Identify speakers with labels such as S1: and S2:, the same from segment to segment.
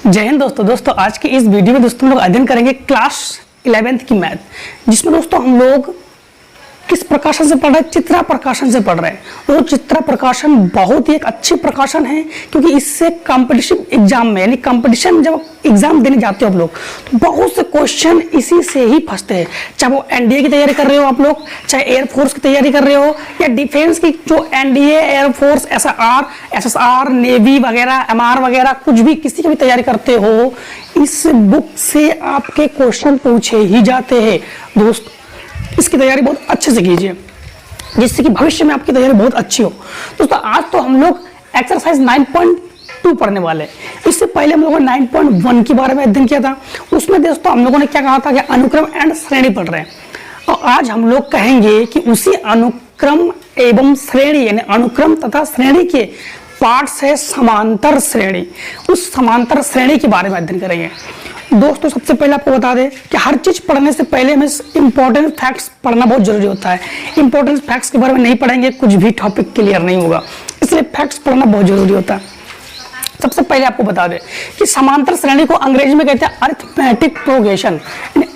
S1: जय हिंद दोस्तों आज की इस वीडियो में दोस्तों हम लोग अध्ययन करेंगे क्लास 11th की मैथ, जिसमें दोस्तों हम लोग किस प्रकाशन से पढ़ रहे हैं, चित्रा प्रकाशन से पढ़ रहे हैं। वो चित्रा प्रकाशन बहुत ही एक अच्छी प्रकाशन है, क्योंकि इससे कॉम्पिटिटिव एग्जाम में यानी कंपटीशन जब एग्जाम देने जाते हो आप लोग तो बहुत से क्वेश्चन इसी से ही फंसते हैं। चाहे वो एनडीए की तैयारी कर रहे हो आप लोग, चाहे एयरफोर्स की तैयारी कर रहे हो, या डिफेंस की जो एनडीए, एयरफोर्स, एसएसआर, नेवी वगैरह, एमआर वगैरह कुछ भी किसी की भी तैयारी करते हो, इस बुक से आपके क्वेश्चन पूछे ही जाते हैं। दोस्त इसकी तैयारी बहुत अच्छे से कीजिए, जिससे कि भविष्य में आपकी तैयारी बहुत अच्छी हो। दोस्तों आज तो हम लोग एक्सरसाइज 9.2 पढ़ने वाले हैं। इससे पहले हम लोगों ने 9.1 के बारे में अध्ययन किया था। उसमें दोस्तों हम लोगों ने क्या कहा था कि अनुक्रम एंड श्रेणी पढ़ रहे हैं, और आज हम लोग कहेंगे कि उसी अनुक्रम एवं श्रेणी यानी अनुक्रम तथा श्रेणी के पार्ट से समांतर श्रेणी, उस समांतर श्रेणी के बारे में अध्ययन करेंगे। दोस्तों सबसे पहले आपको बता दें कि हर चीज पढ़ने से पहले हमें इंपॉर्टेंट फैक्ट्स पढ़ना बहुत जरूरी होता है। इंपॉर्टेंट फैक्ट्स के बारे में नहीं पढ़ेंगे कुछ भी टॉपिक क्लियर नहीं होगा, इसलिए फैक्ट्स पढ़ना बहुत जरूरी होता है। सबसे पहले आपको बता दें कि समांतर श्रेणी को अंग्रेजी में कहते हैं arithmetic progression.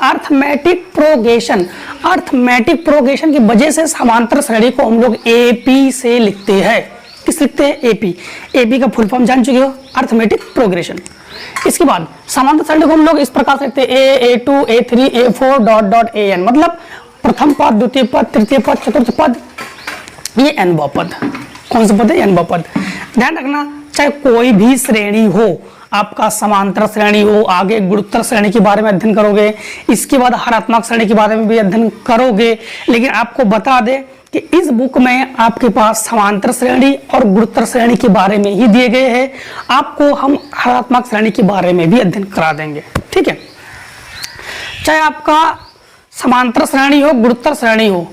S1: Arithmetic progression, arithmetic progression की वजह से समांतर श्रेणी को हम लोग एपी से लिखते हैं। किस लिखते हैं? एपी। एपी का फुल फॉर्म जान चुके हो, अर्थमेटिक प्रोग्रेशन। इसके बाद समांतर श्रेणी को हम लोग इस प्रकार से लिखते हैं ए, A2, A3, A4 dot dot AN, मतलब प्रथम पद, द्वितीय पद, तृतीय पद, चतुर्थ पद, ये n पद। कौन सा पद है? n पद। ध्यान रखना, चाहे कोई भी श्रेणी हो, आपका समांतर श्रेणी हो, आगे गुणोत्तर श्रेणी के बारे में अध्ययन करोगे, इसके बाद हरात्मक श्रेणी के बारे में भी अध्ययन करोगे, लेकिन आपको बता दें कि इस बुक में आपके पास समांतर श्रेणी और गुणोत्तर श्रेणी के बारे में ही दिए गए हैं। आपको हम हरात्मक श्रेणी के बारे में भी अध्ययन करा देंगे, ठीक है। चाहे आपका समांतर श्रेणी हो, गुणोत्तर श्रेणी हो,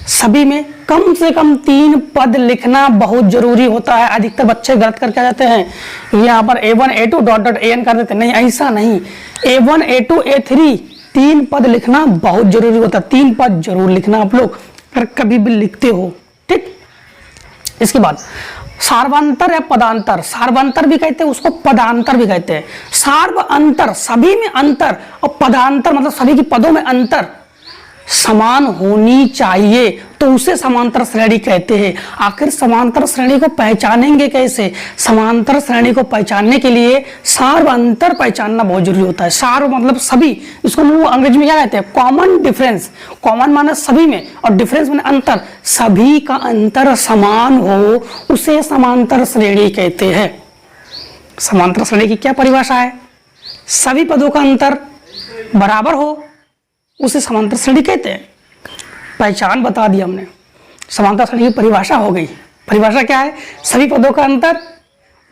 S1: सभी में कम से कम 3 पद लिखना बहुत जरूरी होता है। अधिकतर बच्चे गलत करके आ जाते हैं, यहाँ पर A1, A2 dot dot AN कर देते हैं। नहीं, ऐसा नहीं। A1, A2, A3 3 पद लिखना बहुत जरूरी होता है। 3 पद जरूर लिखना आप लोग अगर कभी भी लिखते हो, ठीक। इसके बाद सार्वंतर या पदांतर, सार्वंतर भी कहते हैं उसको, पदांतर भी कहते हैं। सार्व अंतर, सभी में अंतर, और पदांतर मतलब सभी की पदों में अंतर समान होनी चाहिए, तो उसे समांतर श्रेणी कहते हैं। आखिर समांतर श्रेणी को पहचानेंगे कैसे? समांतर श्रेणी को पहचानने के लिए सार्व अंतर पहचानना बहुत जरूरी होता है। सार्व मतलब सभी, इसको हम लोग अंग्रेजी में क्या कहते हैं? Common difference. कॉमन माना सभी में, और डिफरेंस माने अंतर। सभी का अंतर समान हो उसे समांतर श्रेणी कहते हैं। समांतर श्रेणी की क्या परिभाषा है? सभी पदों का अंतर बराबर हो उसे समांतर श्रेणी कहते हैं। पहचान बता दी हमने, समांतर श्रेणी की परिभाषा हो गई। परिभाषा क्या है? सभी पदों का अंतर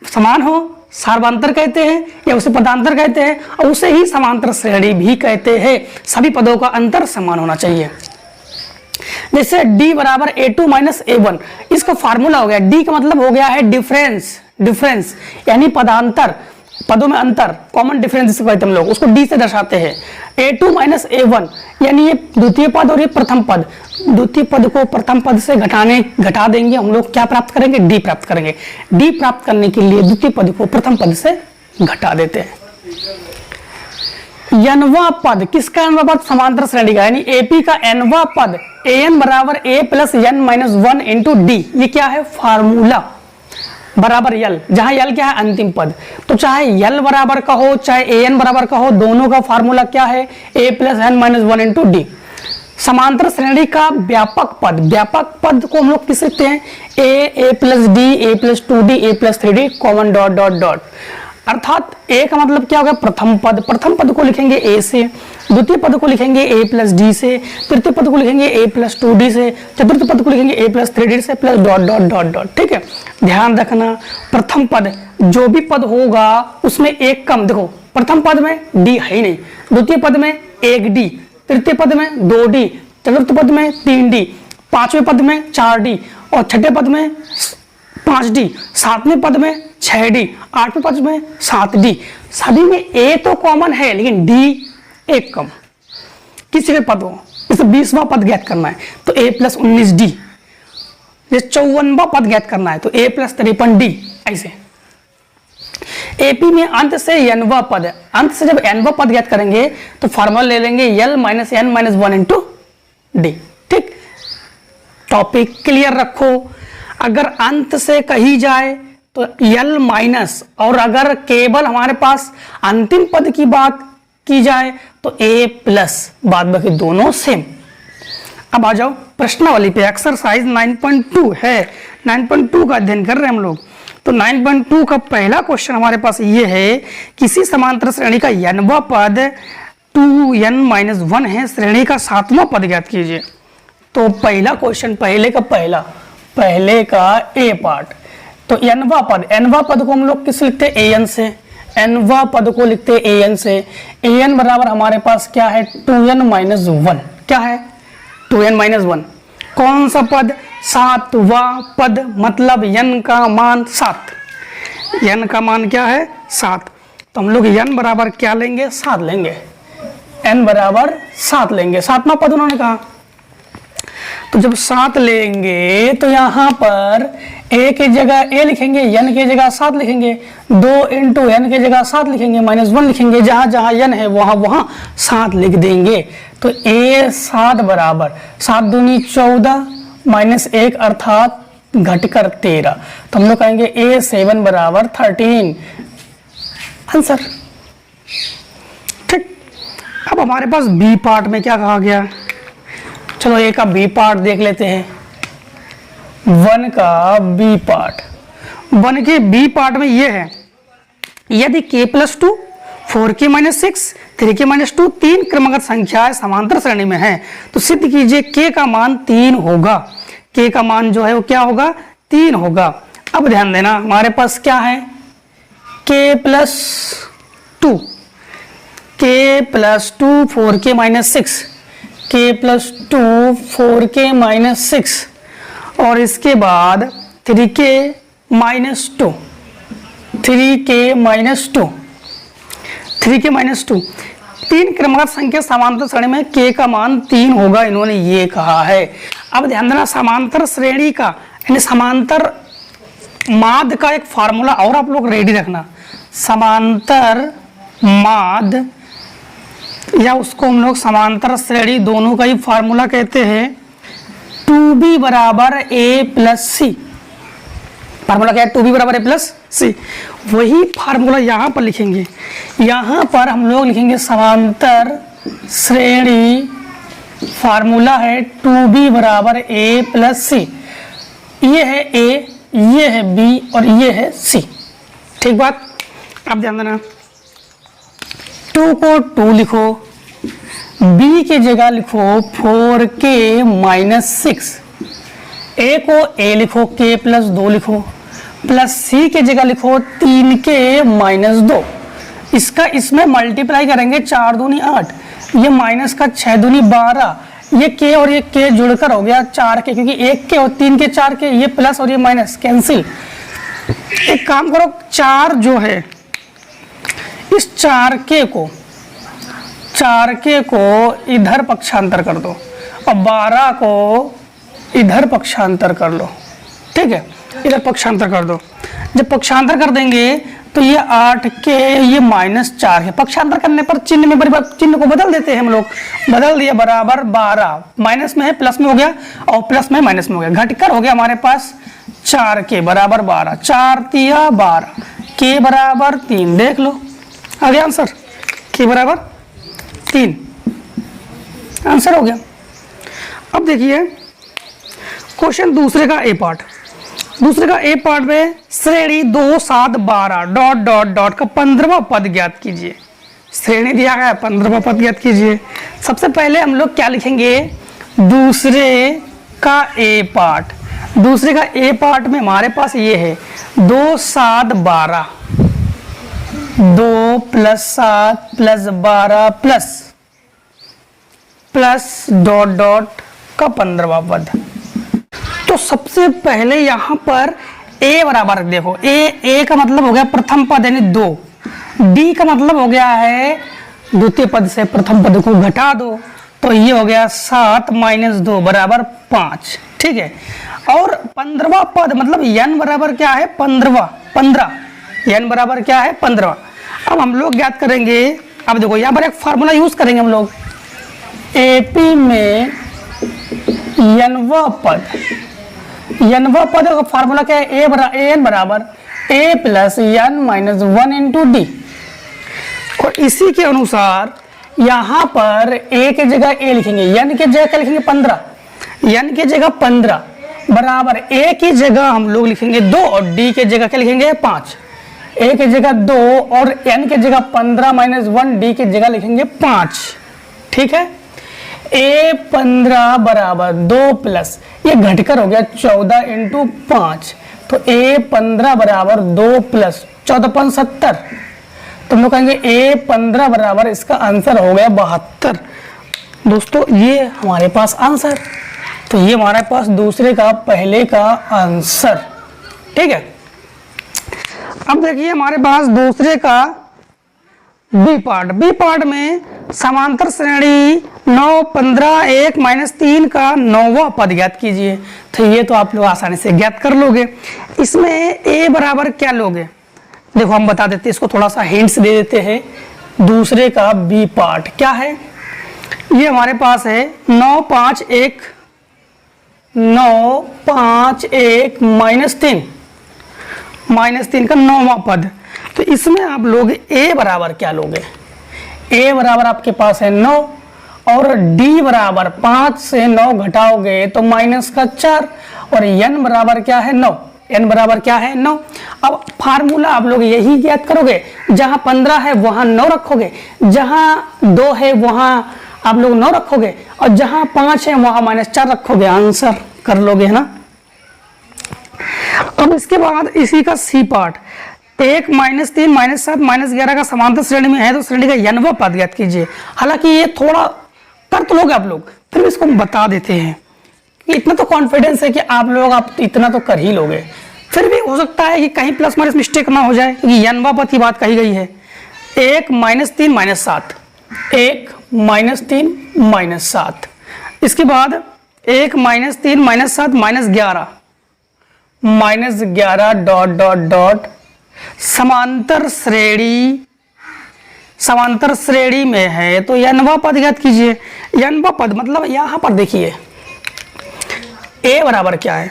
S1: समान हो, सार्वंतर कहते हैं, या उसे पदांतर कहते हैं, और उसे ही समांतर श्रेणी भी कहते हैं। सभी पदों का अंतर समान होना चाहिए। जैसे D बराबर A2 माइनस A1, इसका फार्मूला हो गया। D का मतलब हो गया है डिफरेंस, डिफरेंस यानी पदांतर, पदों में अंतर, कॉमन डिफरेंस जिसको कहते हैं हम लोग, उसको D से दर्शाते हैं। A2 माइनस A1 यानी ये द्वितीय पद और ये प्रथम पद। द्वितीय पद को प्रथम पद से घटा देंगे, हम लोग क्या प्राप्त करेंगे? D प्राप्त करेंगे। D प्राप्त करने के लिए द्वितीय पद को प्रथम पद से घटा देते हैं। nवां पद, किसका nवां पद? समांतर श्रेणी का, यानी AP का nवां पद AN बराबर A plus N minus 1 into D। ये क्या है? फार्मूला बराबर L, जहां L क्या है? अंतिम पद। तो चाहे L बराबर का हो, चाहे AN बराबर का हो, दोनों का फार्मूला क्या है? A plus N minus 1 into D। समांतर श्रेणी का व्यापक पद, व्यापक पद को हम लोग किस लिखते हैं? A plus D, A plus 2D, A plus 3D, common dot dot dot. अर्थात A का मतलब क्या होगा? प्रथम पद। प्रथम पद को लिखेंगे A से, द्वितीय पद को लिखेंगे A प्लस D से, तृतीय पद को लिखेंगे A प्लस 2D से, चतुर्थ पद को लिखेंगे A प्लस 3D से, plus dot dot dot dot, ठीक है। ध्यान रखना, प्रथम पद जो भी पद होगा उसमें एक कम, देखो प्रथम पद में D है ही नहीं, द्वितीय पद में 1D, तृतीय पद में 2D, चतुर्थ पद में 3D, पांचवें पद में 4D, और छठे पद में 5D, सातवें पद में 6D, आठवें पद में 7D। सभी में A तो कॉमन है, लेकिन D एक कम। किसी भी पद हो, जैसे 20वां पद ज्ञात करना है तो A प्लस 19D, जैसे 54वां पद ज्ञात करना है तो A प्लस 53D, ऐसे। एपी में अंत से एनवा पद है, अंत से जब एनवा पद ज्ञात करेंगे तो फॉर्मूला ले लेंगे L minus N minus 1 into D. ठीक, टॉपिक क्लियर रखो। अगर अंत से कही जाए तो एल माइनस, और अगर केवल हमारे पास अंतिम पद की बात की जाए तो ए प्लस, बाद बाकी दोनों सेम। अब आ जाओ प्रश्नावली पे, एक्सरसाइज 9.2 है, 9.2 का अध्ययन कर रहे हैं हम लोग। तो 9.2 का पहला क्वेश्चन हमारे पास ये है, किसी समांतर श्रेणी का n वां पद 2n-1 है, श्रेणी का 7वां पद ज्ञात कीजिए। तो पहला क्वेश्चन, पहले का ए पार्ट, तो n वां पद को हम लोग किस लिखते हैं, an से, n वां पद को लिखते हैं an से। an बराबर हमारे पास क्या है, 2n-1, क्या है 2n-1, कौन सा पद, 7वां पद, मतलब n का मान 7, n का मान क्या है 7। तो हम लोग n बराबर क्या लेंगे, 7 लेंगे, n बराबर 7 लेंगे, 7वां पद उन्होंने कहा। तो जब 7 लेंगे तो यहाँ पर a की जगह a लिखेंगे, n की जगह 7 लिखेंगे, 2 इंटू n की जगह 7 लिखेंगे, -1 लिखेंगे, जहाँ जहाँ n है वहाँ 7 लिख देंगे। तो a 7 बराबर 7 दूनी 14 -1 अर्थात घटकर 13। तो हम लोग कहेंगे A7 बराबर 13 आंसर। ठीक, अब हमारे पास बी पार्ट में क्या कहा गया, चलो ए का बी पार्ट देख लेते हैं। 1 का बी पार्ट, 1 के बी पार्ट में ये है, यदि k+2 4k-6 3k-2 तीन क्रमागत संख्याएं समांतर श्रेणी में हैं तो सिद्ध कीजिए k का मान 3 होगा। k का मान जो है वो क्या होगा, 3 होगा। अब ध्यान देना, हमारे पास क्या है, k+2 4k-6, k+2 4k-6, और इसके बाद 3k-2 3k-2 तीन क्रमागत संख्या समांतर श्रेणी में k का मान 3 होगा, इन्होंने ये कहा है। अब ध्यान देना, समांतर श्रेणी का यानी समांतर माध्य का एक फार्मूला और आप लोग रेडी रखना। समांतर माध्य या उसको हम लोग समांतर श्रेणी दोनों का ही फार्मूला कहते हैं, 2b बराबर a प्लस सी। फार्मूला क्या है, 2b बराबर a प्लस सी। वही फार्मूला यहाँ पर लिखेंगे, यहाँ पर हम लोग लिखेंगे समांतर श्रेणी, फार्मूला है 2b बराबर a प्लस सी। ये है a, ये है b और ये है c। ठीक बात, अब ध्यान देना, 2 को 2 लिखो, b की जगह लिखो 4k-6, a को a लिखो, k+2 लिखो, प्लस c की जगह लिखो 3k-2। इसका इसमें मल्टीप्लाई करेंगे, 4 दूनी 8, ये माइनस का 6 दूनी 12, ये k और ये k जुड़कर हो गया 4k, क्योंकि 1 k और 3 के 4k, ये प्लस और ये माइनस कैंसिल। एक काम करो, 4 जो है इस 4k को इधर पक्षांतर कर दो और 12 को इधर पक्षांतर कर लो। ठीक है, इधर पक्षांतर कर दो। जब पक्षांतर कर देंगे तो ये 8k, ये -4 है। पक्षांतर करने पर चिन्ह में चिन्ह को बदल देते हैं हम लोग, बदल दिया, बराबर 12, माइनस में है प्लस में हो गया और प्लस में माइनस में हो गया, घटकर हो गया हमारे पास 4k बराबर 12, 4 तिया 12, k बराबर 3। देख लो आ गया आंसर, k बराबर 3 आंसर हो गया। अब देखिए क्वेश्चन दूसरे का ए पार्ट, दूसरे का ए पार्ट में श्रेणी 2 7 12 डॉट डॉट डॉट का 15वां पद ज्ञात कीजिए। श्रेणी दिया गया है, 15वां पद ज्ञात कीजिए। सबसे पहले हम लोग क्या लिखेंगे, दूसरे का ए पार्ट। दूसरे का ए पार्ट में हमारे पास ये है 2 7 12, 2 + 7 + 12 प्लस डॉट डॉट का 15वां पद। तो सबसे पहले यहाँ पर a बराबर देखो, a का मतलब हो गया प्रथम पद यानी 2, d का मतलब हो गया है द्वितीय पद से प्रथम पद को घटा दो, तो ये हो गया 7 - 2 बराबर 5। ठीक है, और 15वां पद मतलब n बराबर क्या है 15, n बराबर क्या है 15। अब हम लोग ज्ञात करेंगे, अब देखो यहाँ पर एक फार्मूला यूज करेंगे हम लोग, एपी में nवा पद का फार्मूला क्या है, an बराबर a plus n minus 1 into d. और इसी के अनुसार यहाँ पर a के जगह a लिखेंगे, n के जगह क्या लिखेंगे 15, n के जगह 15 बराबर a की जगह हम लोग लिखेंगे 2 और d के जगह क्या लिखेंगे 5। a के जगह 2 और n के जगह 15 माइनस 1 d के जगह लिखेंगे 5। ठीक है, a 15 बराबर 2 प्लस ये घटकर हो गया 14 इंटू 5, तो a 15 बराबर 2 प्लस 14 5 70, तो हम लोग कहेंगे a 15 बराबर इसका आंसर हो गया 72। दोस्तों ये हमारे पास आंसर, तो ये हमारे पास दूसरे का पहले का आंसर। ठीक है, अब देखिए हमारे पास दूसरे का बी पार्ट में समांतर श्रेणी 9 15 1 माइनस 3 का 9वां पद ज्ञात कीजिए। तो ये तो आप लोग आसानी से ज्ञात कर लोगे। इसमें a बराबर क्या लोगे, देखो हम बता देते हैं, इसको थोड़ा सा हिंट्स दे देते हैं। दूसरे का बी पार्ट क्या है, ये हमारे पास है 9 5 1 माइनस 3 का 9वां पद। तो इसमें आप लोग a बराबर क्या लोगे, a बराबर आपके पास है 9 और d बराबर 5 से 9 घटाओगे तो माइनस का 4 और n बराबर क्या है 9, n बराबर क्या है 9। अब फार्मूला आप लोग यही ज्ञात करोगे, जहां 15 है वहां 9 रखोगे, जहां 2 है वहां आप लोग 9 रखोगे और जहां 5 है वहां माइनस 4 रखोगे, आंसर कर लोगे, है ना। अब इसके बाद इसी का C part 1 minus 3 minus 7 minus 11 का समांतर श्रेणी में है, तो श्रेणी का nवां पद ज्ञात कीजिए। हालांकि ये थोड़ा कर तो लोगे आप लोग, फिर भी इसको हम बता देते हैं कि इतना तो कॉन्फिडेंस है कि आप लोग इतना तो कर ही लोगे। फिर भी हो सकता है कि कहीं प्लस माइनस मिस्टेक ना हो जाए, क्योंकि nवां पद की बात कही गई है। 1 माइनस 3 माइनस 7, 1 माइनस 3 माइनस 7, इसके बाद 1 minus 3 minus 7 minus 11 dot dot dot समांतर श्रेणी में है, तो nवां पद ज्ञात कीजिए। nवां पद मतलब यहां पर देखिए a बराबर क्या है,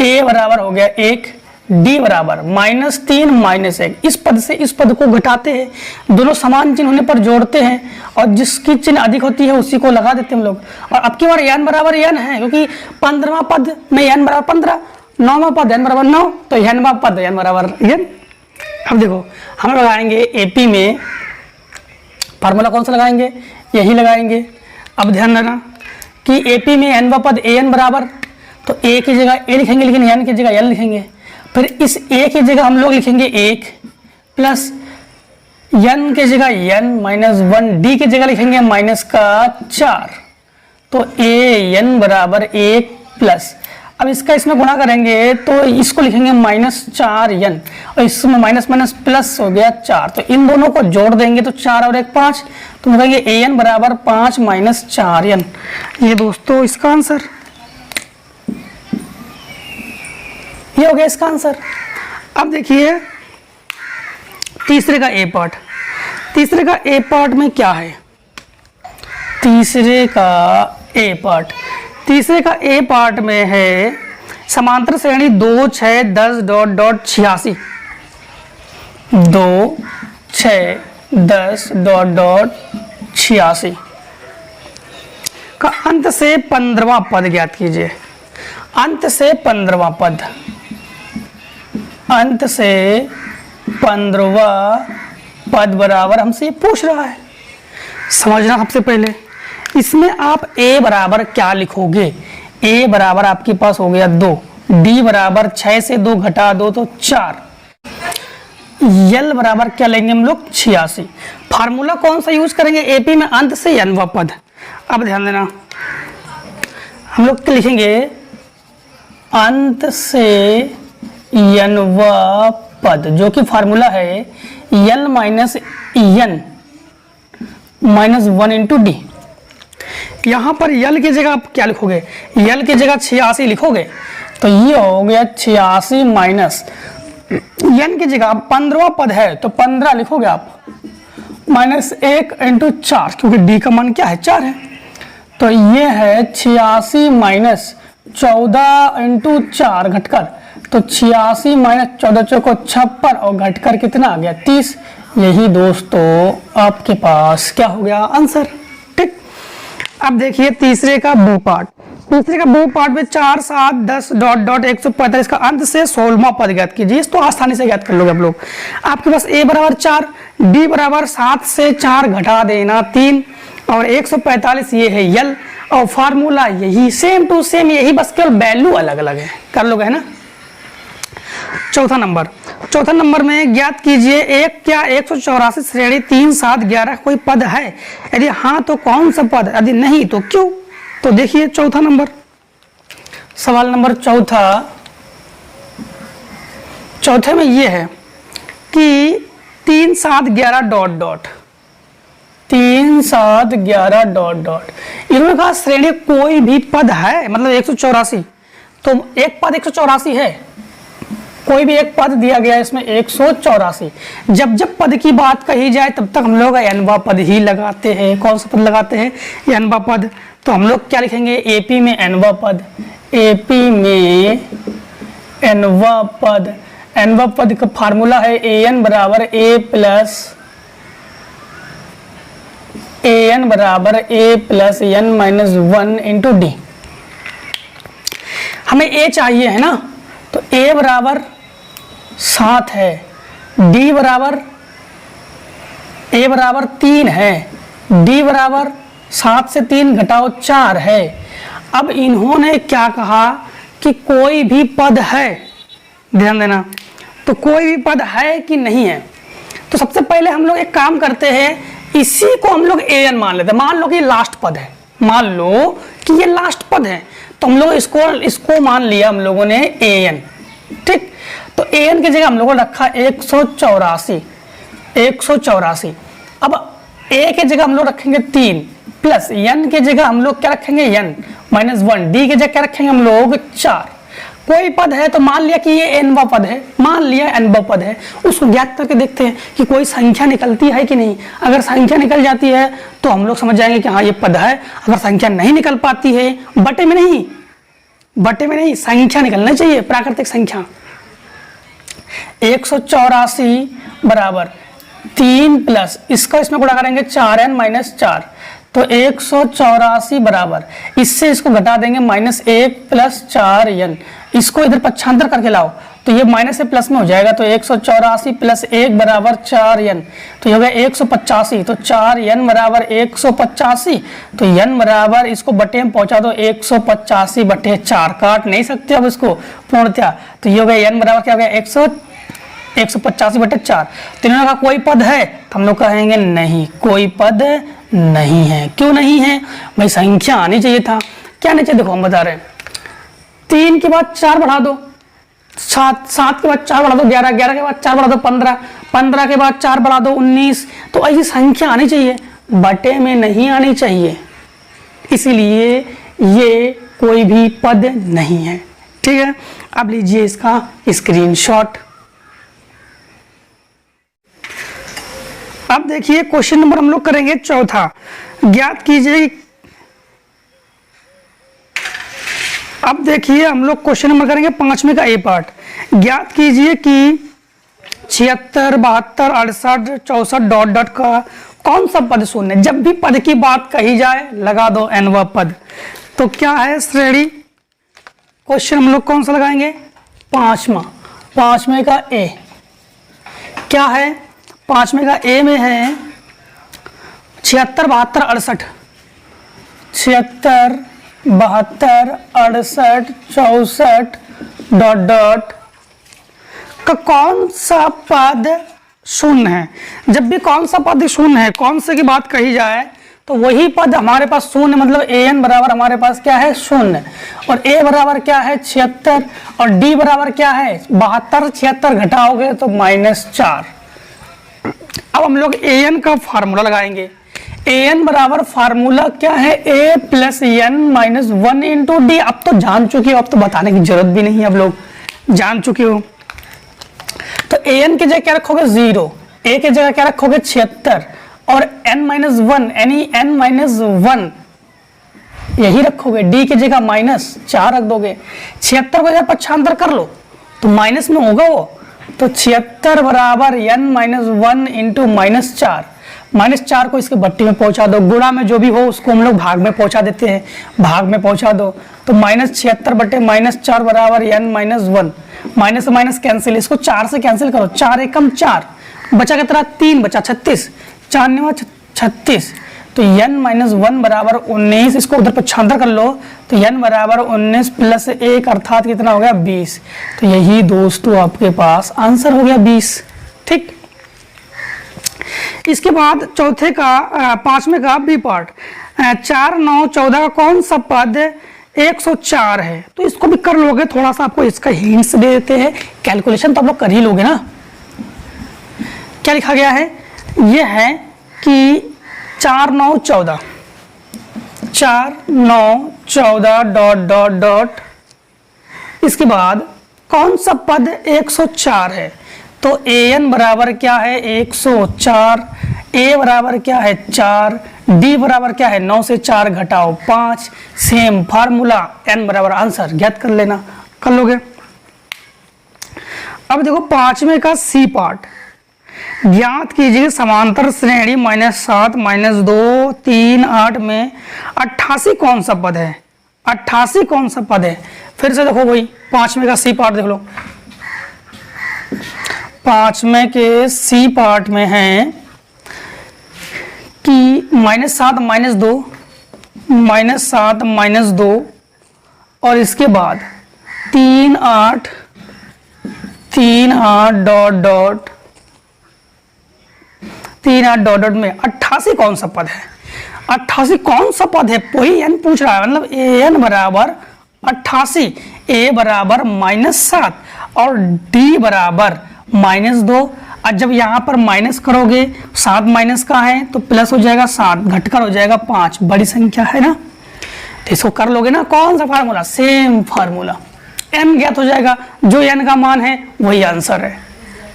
S1: a बराबर हो गया 1, d बराबर माइनस 3 माइनस 1, इस पद से इस पद को घटाते हैं, दोनों समान चिन्ह होने पर जोड़ते हैं और जिसकी चिन्ह अधिक होती है उसी को लगा देते हैं हम लोग। और अब की बार n बराबर n है, क्योंकि 15वां पद में n बराबर 15, 9वां पद n बराबर 9, तो nवां पद n बराबर n। अब देखो हम लगाएंगे एपी में फार्मूला कौन सा लगाएंगे, यही लगाएंगे। अब ध्यान देना कि एपी में nवां पद an बराबर, तो a की जगह a लिखेंगे लेकिन n की जगह l लिखेंगे। फिर इस a की जगह हम लोग लिखेंगे 1 प्लस n की जगह n माइनस 1, d की जगह लिखेंगे माइनस का 4, तो an बराबर 1 प्लस, अब इसका इसमें गुणा करेंगे तो इसको लिखेंगे माइनस 4n और इसमें माइनस माइनस प्लस हो गया 4, तो इन दोनों को जोड़ देंगे तो 4 और 1 5, तो कहेंगे an बराबर 5 माइनस 4n। ये दोस्तों इसका आंसर, ये हो गया इसका आंसर। अब देखिए तीसरे का ए पार्ट, तीसरे का ए पार्ट में क्या है, तीसरे का ए पार्ट में है समांतर श्रेणी 2 6 10 डॉट डॉट 86, 2 6 10 डॉट डॉट 86 का अंत से 15वां पद ज्ञात कीजिए। अंत से 15वां पद, अंत से 15वां पद बराबर हमसे ये पूछ रहा है। समझना सबसे पहले इसमें आप a बराबर क्या लिखोगे, a बराबर आपके पास हो गया 2, d बराबर 6 से 2 घटा 2 तो 4, l बराबर क्या लेंगे हम लोग 86। फार्मूला कौन सा यूज करेंगे, एपी में अंत से nवां पद। अब ध्यान देना हम लोग क्या लिखेंगे, अंत से nवां पद, जो कि फार्मूला है l minus n minus 1 into D. यहाँ पर यल की जगह आप क्या लिखोगे, यल की जगह 86 लिखोगे, तो ये हो गया 86 माइनस n की जगह 15वां पद है तो 15 लिखोगे आप, -1 × 4, क्योंकि d का मान क्या है 4 है। तो ये है 86 माइनस 14 × 4 घटकर, तो 86 माइनस 14 चौको 56 और घटकर कितना आ गया 30। यही दोस्तों आपके पास क्या हो गया आंसर। ठीक, अब देखिए तीसरे का बी पार्ट। तीसरे का बी पार्ट में 4, 7, 10 डॉट डॉट 145 का अंत से 16वां पद ज्ञात कीजिए। इसको आसानी से ज्ञात कर लोगे आप लोग। आपके पास a बराबर 4, d बराबर 7 से 4 घटा देना 3 और 145 ये है यल, और फार्मूला यही सेम टू सेम यही, बस केवल वैल्यू अलग अलग है। कर लोगे है ना। चौथा नंबर में ज्ञात कीजिए एक क्या 184 श्रेणी 3, 7, 11 कोई पद है, यदि हाँ तो कौन सा पद, यदि नहीं तो क्यों। तो देखिए चौथा नंबर, सवाल नंबर चौथे में ये है कि 3, 7, 11 डॉट डॉट 3, 7, 11 डॉट डॉट इन्होंने कहा श्रेणी कोई भी पद है, मतलब 184, तो एक पद 184 है, कोई भी एक पद दिया गया है इसमें 184। जब जब पद की बात कही जाए तब तक हम लोग एनवा पद ही लगाते हैं। कौन सा पद लगाते हैं, एनवा पद। तो हम लोग क्या लिखेंगे, एपी में एनवा पद, एपी में एनवा पद। एनवा पद का फार्मूला है an बराबर a plus n-1 into D. हमें a चाहिए है ना, तो a बराबर 7 है, d बराबर a बराबर 3 है, d बराबर 7 से 3 घटाओ 4 है। अब इन्होंने क्या कहा कि कोई भी पद है, ध्यान देना, तो कोई भी पद है कि नहीं है। तो सबसे पहले हम लोग एक काम करते हैं, इसी को हम लोग an मान लेते हैं। मान लो कि ये लास्ट पद है, मान लो कि ये लास्ट पद है, तो हम लोग इसको मान लिया हम लोगों ने an। ठीक, तो an की जगह हम लोगों ने रखा 184। अब a की जगह हम लोग रखेंगे 3 प्लस n की जगह हम लोग क्या रखेंगे n-1, d की जगह क्या रखेंगे हम लोग 4। कोई पद है तो मान लिया कि ये एनवा पद है, मान लिया एनवा पद है, उसको ज्ञात करके देखते हैं कि कोई संख्या निकलती है कि नहीं। अगर संख्या निकल जाती है तो हम लोग समझ जाएंगे कि हाँ ये पद है। अगर संख्या नहीं निकल पाती है, बटे में नहीं संख्या निकलना चाहिए, प्राकृतिक संख्या। 184 बराबर 3 प्लस इसका इसमें गुणा करेंगे 4n-4, तो 184 बराबर इससे इसको घटा देंगे -1 प्लस 4n। इसको इधर पक्षांतर करके लाओ तो ये माइनस से प्लस में हो जाएगा, तो 184 प्लस 1 बराबर 4n, तो ये हो गया 185। तो 4n बराबर 185, तो n बराबर इसको बटे में पहुंचा दो 185 बटे 4, काट नहीं सकते अब इसको पूर्णतः, तो ये हो गया n बराबर क्या हो गया 185 बटे 4। तो इन्होंने कहा कोई पद है, तो हम लोग कहेंगे नहीं, कोई पद नहीं है। क्यों नहीं है भाई, संख्या आनी चाहिए था। क्या नहीं चाहिए, देखो हम बता रहे हैं, 3 के बाद 4 बढ़ा दो 7 के बाद 4 बढ़ा दो 11 के बाद 4 बढ़ा दो 15 के बाद 4 बढ़ा दो 19। तो ऐसी संख्या आनी चाहिए, बटे में नहीं आनी चाहिए, इसीलिए ये कोई भी पद नहीं है। ठीक है, अब लीजिए इसका स्क्रीनशॉट। अब देखिए क्वेश्चन नंबर हम लोग करेंगे चौथा, ज्ञात कीजिए। अब देखिए हम लोग क्वेश्चन नंबर करेंगे 5वें का ए पार्ट। ज्ञात कीजिए कि 76, 72, 68, 64 डॉट डॉट का कौन सा पद शून्य है। जब भी पद की बात कही जाए लगा दो एनवा पद। तो क्या है श्रेणी, क्वेश्चन हम लोग कौन सा लगाएंगे, 5वें का ए। क्या है 5वें का ए में है 76, 72, 68, 76, 72, 68, 64 डॉट डॉट का कौन सा पद शून्य है। जब भी कौन सा पद शून्य है, कौन से की बात कही जाए, तो वही पद हमारे पास शून्य, मतलब an बराबर हमारे पास क्या है शून्य, और a बराबर क्या है 76, और d बराबर क्या है 72, 76 घटाओगे तो -4। अब हम लोग an का फार्मूला लगाएंगे। an बराबर फार्मूला क्या है, a plus n-1 into D. अब तो जान चुके हो, अब तो बताने की जरूरत भी नहीं है, अब लोग जान चुके हो। an की जगह क्या रखोगे 0, a की जगह क्या रखोगे 76 और n-1 यानी n-1 यही रखोगे। d की जगह -4 रख दोगे। 76 को जब पक्षांतर कर लो तो माइनस में होगा वो, तो 76 बराबर n-1 इंटू -4। -4 को इसके भट्टी में पहुंचा दो, गुणा में जो भी हो उसको हम लोग भाग में पहुंचा देते हैं, भाग में पहुंचा दो। तो -76 बटे -4 बराबर n-1। माइनस से माइनस कैंसिल, इसको 4 से कैंसिल करो, 4 एकम 4, बचा कितना 3, बचा 36, 4 9 36, तो n-1 बराबर 19। इसको उधर पक्षांतर कर लो तो n बराबर 19 प्लस 1 अर्थात कितना हो गया 20। तो यही दोस्तों आपके पास आंसर हो गया 20। ठीक, इसके बाद चौथे का 5वें का बी पार्ट, 4 9 14 का कौन सा पद 104 है? तो इसको भी कर लोगे, थोड़ा सा आपको इसका हिंट्स दे देते हैं, कैलकुलेशन तो आप लोग कर ही लोगे ना। क्या लिखा गया है? यह है कि 4 9 14 4 9 14 डॉट डॉट डॉट, इसके बाद कौन सा पद 104 है? तो an बराबर क्या है 104, a बराबर क्या है 4, d बराबर क्या है 9 से 4 घटाओ 5, सेम फार्मूला, n बराबर आंसर ज्ञात कर लेना, कर लोगे। अब देखो 5वें का सी पार्ट, ज्ञात कीजिए समांतर श्रेणी -7 -2 3 8 में 88 कौन सा पद है? 88 कौन सा पद है? फिर से देखो वही 5वें का सी पार्ट देख लो। 5वें के सी पार्ट में है कि -7 -2 और इसके बाद 3 8 डॉट डॉट 3 8 डॉट डॉट में 88 कौन सा पद है? 88 कौन सा पद है वही n पूछ रहा है, मतलब an बराबर 88, a बराबर -7 और d बराबर -2। और जब यहाँ पर माइनस करोगे 7 माइनस का है तो प्लस हो जाएगा 7, घटकर हो जाएगा 5, बड़ी संख्या है ना, तो इसको कर लोगे ना। कौन सा फार्मूला? सेम फार्मूला, n ज्ञात हो जाएगा, जो n का मान है वही आंसर है,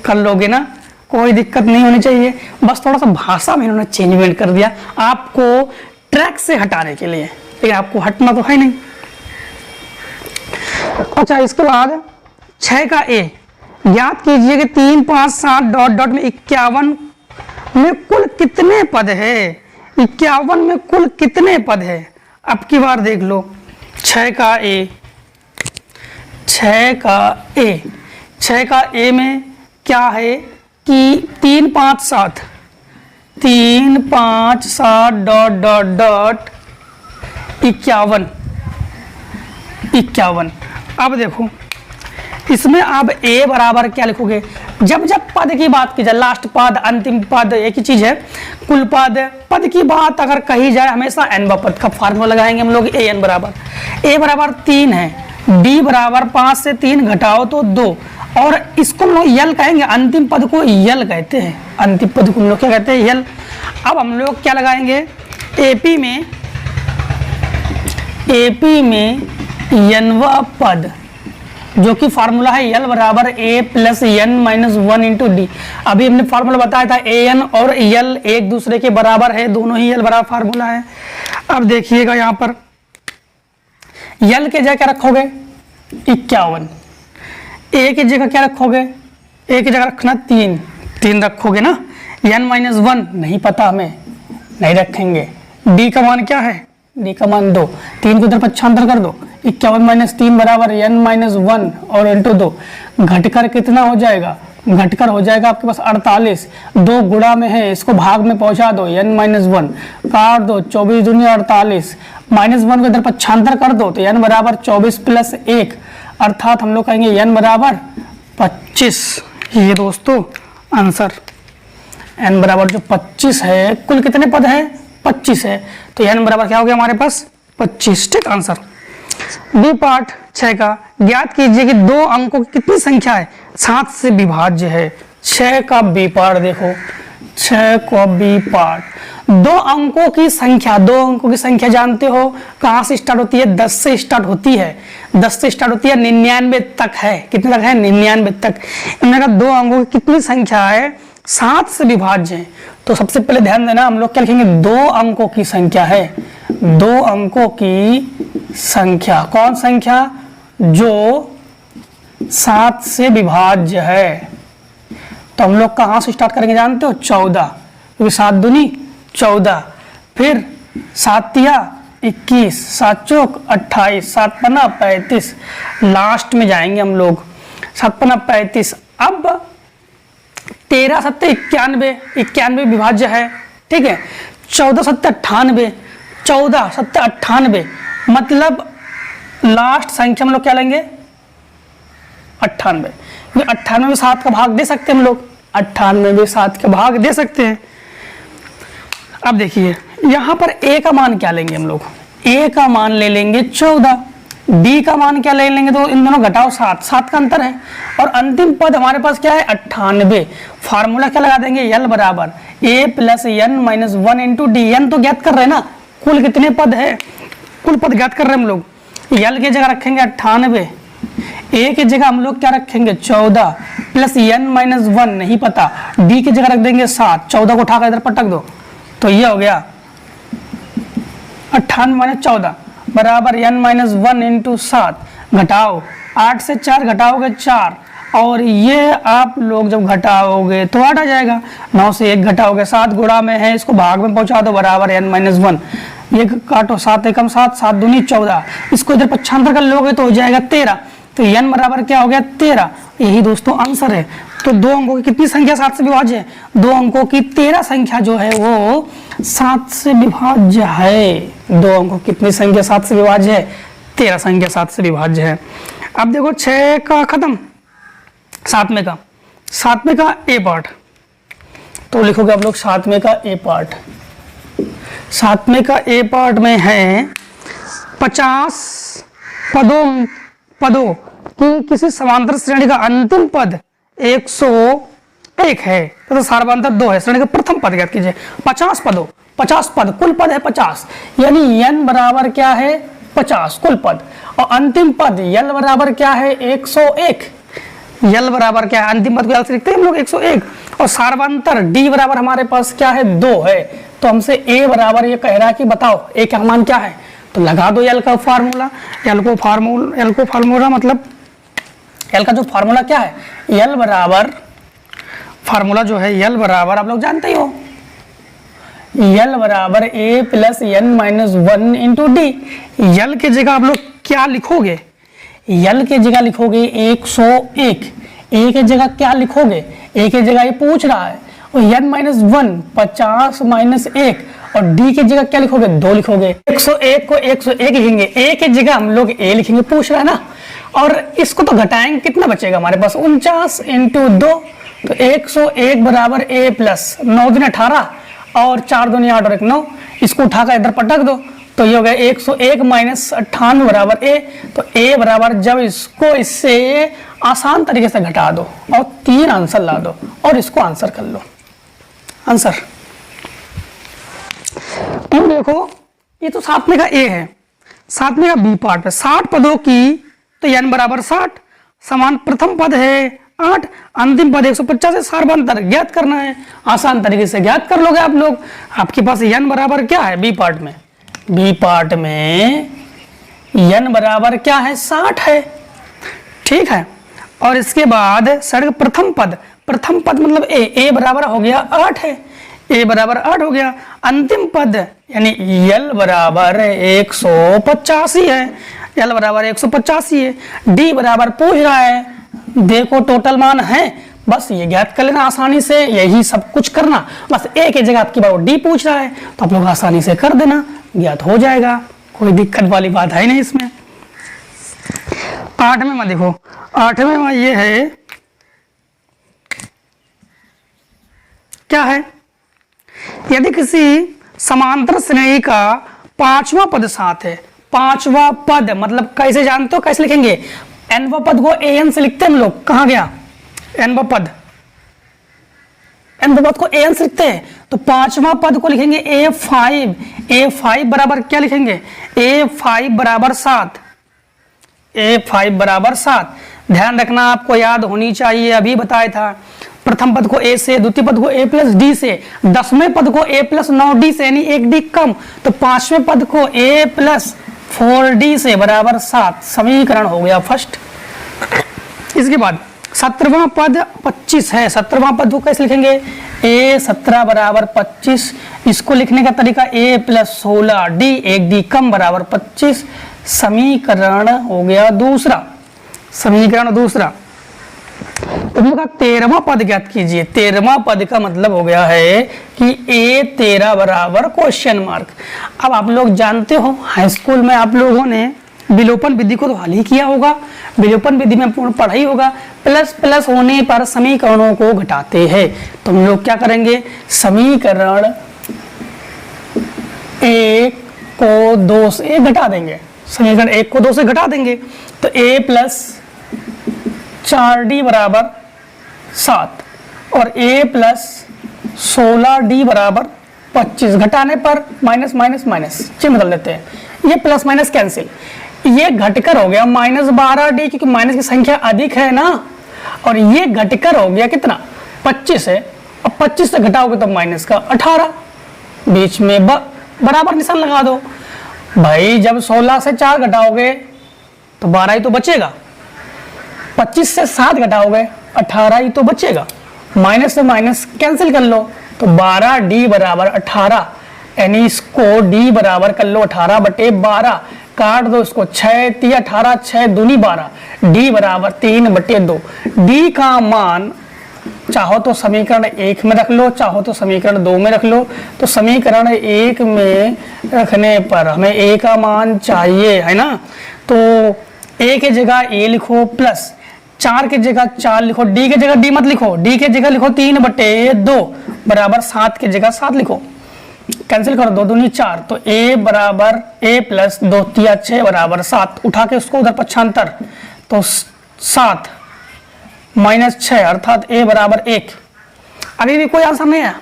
S1: कर लोगे ना, कोई दिक्कत नहीं होनी चाहिए। बस थोड़ा सा भाषा में इन्होंने चेंजमेंट कर दिया आपको ट्रैक से हटाने के लिए, लेकिन आपको हटना तो है नहीं। अच्छा, इसके बाद 6 का ए, ज्ञात कीजिए कि 3 5 7 डॉट डॉट में 51 में कुल कितने पद है? 51 में कुल कितने पद है? अब की बार देख लो 6 का ए, 6 का ए में क्या है कि 3 5 7 डॉट डॉट डॉट 51। अब देखो इसमें आप a बराबर क्या लिखोगे? जब पद की बात की जाए, लास्ट पद अंतिम पद एक ही चीज है, कुल पद की बात अगर कही जाए हमेशा n पद का फार्मूला लगाएंगे हम लोग। a बराबर 3 है, d बराबर 5 से 3 घटाओ तो 2, और इसको हम लोग यल कहेंगे, अंतिम पद को यल कहते हैं, अंतिम पद को हम लोग क्या कहते हैं? यल। अब हम लोग क्या लगाएंगे? एपी में यनवा पद, जो कि फार्मूला है यल बराबर a plus n-1 into D. अभी हमने फार्मूला बताया था an और यल एक दूसरे के बराबर है, दोनों ही यल बराबर फार्मूला है। अब देखिएगा यहाँ पर यल के जगह क्या रखोगे? 51। a की जगह क्या रखोगे? a की जगह रखना 3 रखोगे ना। n-1 नहीं पता हमें, नहीं रखेंगे। d का मान क्या है? d का मान 2, 3 को इधर पक्षांतर कर दो, 51 - 3 बराबर n-1 और इंटू 2, घटकर कितना हो जाएगा? घटकर हो जाएगा आपके पास 48, 2 गुणा में है, इसको भाग में पहुंचा दो, n-1 काट दो, 24 दूनी 48, -1 को इधर पक्षांतर कर दो तो n बराबर 24 प्लस 1, अर्थात हम लोग कहेंगे n बराबर 25। ये दोस्तों आंसर n बराबर जो 25 है, कुल कितने पद है? 25 है, तो n बराबर क्या हो गया हमारे पास? 25। ठीक आंसर। बी पार्ट 6 का, ज्ञात कीजिए कि 2 अंकों की कितनी संख्या है? 7 से विभाज्य है। 6 का बी पार्ट देखो, 6 का बी पार्ट, दो अंकों की संख्या, दो अंकों की संख्या जानते हो कहां से स्टार्ट होती है? 10 से स्टार्ट होती है। 10 से स्टार्ट होती है, 99 तक है। कितने तक है? 99 तक। इन्होंने कहा दो अंकों की कितनी संख्या है? 7 से विभाज्य है। तो सबसे पहले ध्यान देना, हम लोग क्या लिखेंगे? दो अंकों की संख्या है। दो अंकों की संख्या, कौन संख्या? जो 7 से विभाज्य है। तो हम लोग कहां से स्टार्ट करेंगे जानते हो? 14, क्योंकि 7 दूनी 14, फिर 7 तिया 21, 7 चौक 28, 7 पन्ना 35, लास्ट में जाएंगे हम लोग 7 पन्ना 35। अब 13 सत्ते 91, 91 विभाज्य है, ठीक है। 14 सत्ते 98, 14 सत्ते 98, मतलब लास्ट संख्या हम लोग क्या लेंगे? 98। 98 में 7 का भाग दे सकते हैं हम लोग, 98 में 7 का भाग दे सकते हैं। अब देखिए यहां पर a का मान क्या लेंगे हम लोग? a का मान ले लेंगे 14, d का मान क्या ले लेंगे? तो इन दोनों घटाओ 7, 7 का अंतर है। और अंतिम पद हमारे पास क्या है? 98। फार्मूला क्या लगा देंगे? l बराबर a plus n minus 1 into D. n तो ज्ञात कर रहे हैं ना, कुल कितने पद है? कुल पद ज्ञात कर रहे हैं हम लोग। l की जगह रखेंगे 98, a की जगह हम लोग क्या रखेंगे? 14 प्लस n माइनस 1 नहीं पता, d की जगह रख देंगे 7। 14 को उठाकर इधर पटक दो तो ये हो गया 98 माइनस 14 बराबर n माइनस 1 इंटू 7। घटाओ 8 से 4 घटाओगे 4, और ये आप लोग जब घटाओगे तो 8 आ जाएगा। 9 से 1 घटाओगे 7 गुणा में है, इसको भाग में पहुंचा दो बराबर n माइनस 1। ये काटो 7 एकम 7, 7 दूनी 14, इसको इधर पक्षांतर कर लोगे तो हो जाएगा 13। तो n बराबर क्या हो गया? 13। यही दोस्तों आंसर है। तो दो अंकों की कितनी संख्या 7 से विभाज्य है? दो अंकों की 13 संख्या जो है वो 7 से विभाज्य है। दो अंकों की कितनी संख्या 7 से विभाज्य है? 13 संख्या 7 से विभाज्य है। अब देखो 6 का खत्म, 7वें का, 7वें का ए पार्ट। तो लिखोगे आप लोग 7वें का ए पार्ट। 7वें का ए पार्ट में है 50 पदों की किसी समांतर श्रेणी का अंतिम पद 101 है, तो सार्वधातुक 2 है। श्रेणी का प्रथम पद ज्ञात कीजिए। 50 पदों, 50 पद, कुल पद है 50, यानी n बराबर क्या है? 50 कुल पद। और अंतिम पद l बराबर क्या है? 101। l बराबर क्या है? अंतिम पद को l से लिखते हैं हम लोग 101। और सार्वधातुक d बराबर हमारे पास क्या है? 2 है। तो हमसे a बराबर ये कह रहा है कि बताओ a का मान क्या है? तो लगा दो l का फार्मूला। l को फार्मूला मतलब l का जो फार्मूला क्या है? l बराबर, फार्मूला जो है l बराबर आप लोग जानते ही हो, l बराबर a plus n minus 1 into D. l की जगह आप लोग क्या लिखोगे? l की जगह लिखोगे 101। a की जगह क्या लिखोगे? a की जगह ये पूछ रहा है, और n माइनस 1 50 माइनस 1, और d की जगह क्या लिखोगे? 2 लिखोगे। 101 को 101 लिखेंगे, a की जगह हम लोग a लिखेंगे, पूछ रहा है ना। और इसको तो घटाएंगे, कितना बचेगा हमारे पास? 49 इंटू 2, तो 101 बराबर a प्लस 9 दूनी 18, और 4 दूनी 8 और 1 9, इसको उठाकर इधर पटक दो तो ये हो गया 101 माइनस 98 बराबर a। तो a बराबर, जब इसको इससे आसान तरीके से घटा दो और 3 आंसर ला दो और इसको आंसर कर लो। आंसर अब देखो, ये तो 7वें का a है, 7वें का b पार्ट है। 60 पदों की, तो n बराबर 60, समान प्रथम पद है 8, अंतिम पद 150 है। सार्वधातुक ज्ञात करना है, आसान तरीके से ज्ञात कर लोगे आप लोग। आपके पास n बराबर क्या है? b पार्ट में, b पार्ट में n बराबर क्या है? 60 है, ठीक है। और इसके बाद सड़क प्रथम पद, प्रथम पद मतलब a बराबर हो गया 8 है, a बराबर 8 हो गया। अंतिम पद यानी l बराबर 185 है, l बराबर 185 है। d बराबर पूछ रहा है, देखो टोटल मान है, बस ये ज्ञात कर लेना आसानी से, यही सब कुछ करना। बस a की जगह आपकी बार d पूछ रहा है तो आप लोग आसानी से कर देना, ज्ञात हो जाएगा, कोई दिक्कत वाली बात है नहीं इसमें। 8वें में देखो, 8वें में ये है, क्या है? यदि किसी समांतर श्रेणी का 5वां पद साथ है, 5वां पद मतलब कैसे जानते हो? कैसे लिखेंगे? nवां पद को an से लिखते हैं हम लोग, कहां गया nवां पद? nवां पद को an से लिखते हैं, तो पांचवा पद को लिखेंगे A5 बराबर क्या लिखेंगे, A5 बराबर 7, A5 बराबर 7। ध्यान रखना, आपको याद होनी चाहिए, अभी बताया था प्रथम पद को A से, द्वितीय पद को A प्लस डी से, 10वें पद को A प्लस 9D से, यानी 1 D कम, तो 5वें पद को A प्लस 4D से बराबर 7। समीकरण हो गया फर्स्ट। इसके बाद 17वां पद 25 है, 17वां पद को कैसे लिखेंगे, A17 बराबर 25। इसको लिखने का तरीका A प्लस 16D, 1 D कम बराबर 25। समीकरण हो गया दूसरा, समीकरण दूसरा। उनका 13वां पद ज्ञात कीजिए। 13वां पद का मतलब हो गया है कि A13 बराबर क्वेश्चन मार्क। अब आप लोग जानते हो, हाई स्कूल में आप लोगों ने विलोपन विधि को तो हल ही किया होगा, विलोपन विधि में पूर्ण पढ़ा ही होगा। प्लस प्लस होने पर समीकरणों को घटाते हैं, तो हम लोग क्या करेंगे, समीकरण 1 को 2 से घटा देंगे, समीकरण 1 को 2 से घटा देंगे, तो A प्लस 4D बराबर 7 और A प्लस 16D बराबर 25। घटाने पर माइनस माइनस माइनस चिन्ह बदल देते हैं, ये प्लस माइनस कैंसिल, ये घटकर हो गया माइनस 12D, क्योंकि माइनस की संख्या अधिक है ना, और ये घटकर हो गया कितना, 25 है। अब 25 से घटाओगे तो माइनस का 18, बीच में बराबर निशान लगा दो भाई। जब 16 से 4 घटाओगे तो 12 ही तो बचेगा, 25 से 7 घटाओगे 18 ही तो बचेगा, माइनस से माइनस कैंसिल कर लो, तो 12D बराबर 18, यानी इसको D बराबर कर लो 18 बटे 12, काट दो इसको, 6 3 18, 6 दूनी 12, D बराबर 3 बटे 2। D का मान चाहो तो समीकरण 1 में रख लो, चाहो तो समीकरण 2 में रख लो। तो समीकरण 1 में रखने पर हमें A का मान चाहिए, है ना, तो A के जगह A लिखो, प्लस 4 के जगह 4 लिखो, D के जगह D मत लिखो, D के जगह लिखो 3 बटे 2 बराबर 7 के जगह 7 लिखो, कैंसिल करो, 2 दूनी 4, तो A बराबर A प्लस 2 3 6 बराबर 7। उठा के उसको उधर पक्षांतर, तो 7 माइनस 6 अर्थात A बराबर 1। अभी भी कोई आंसर नहीं है,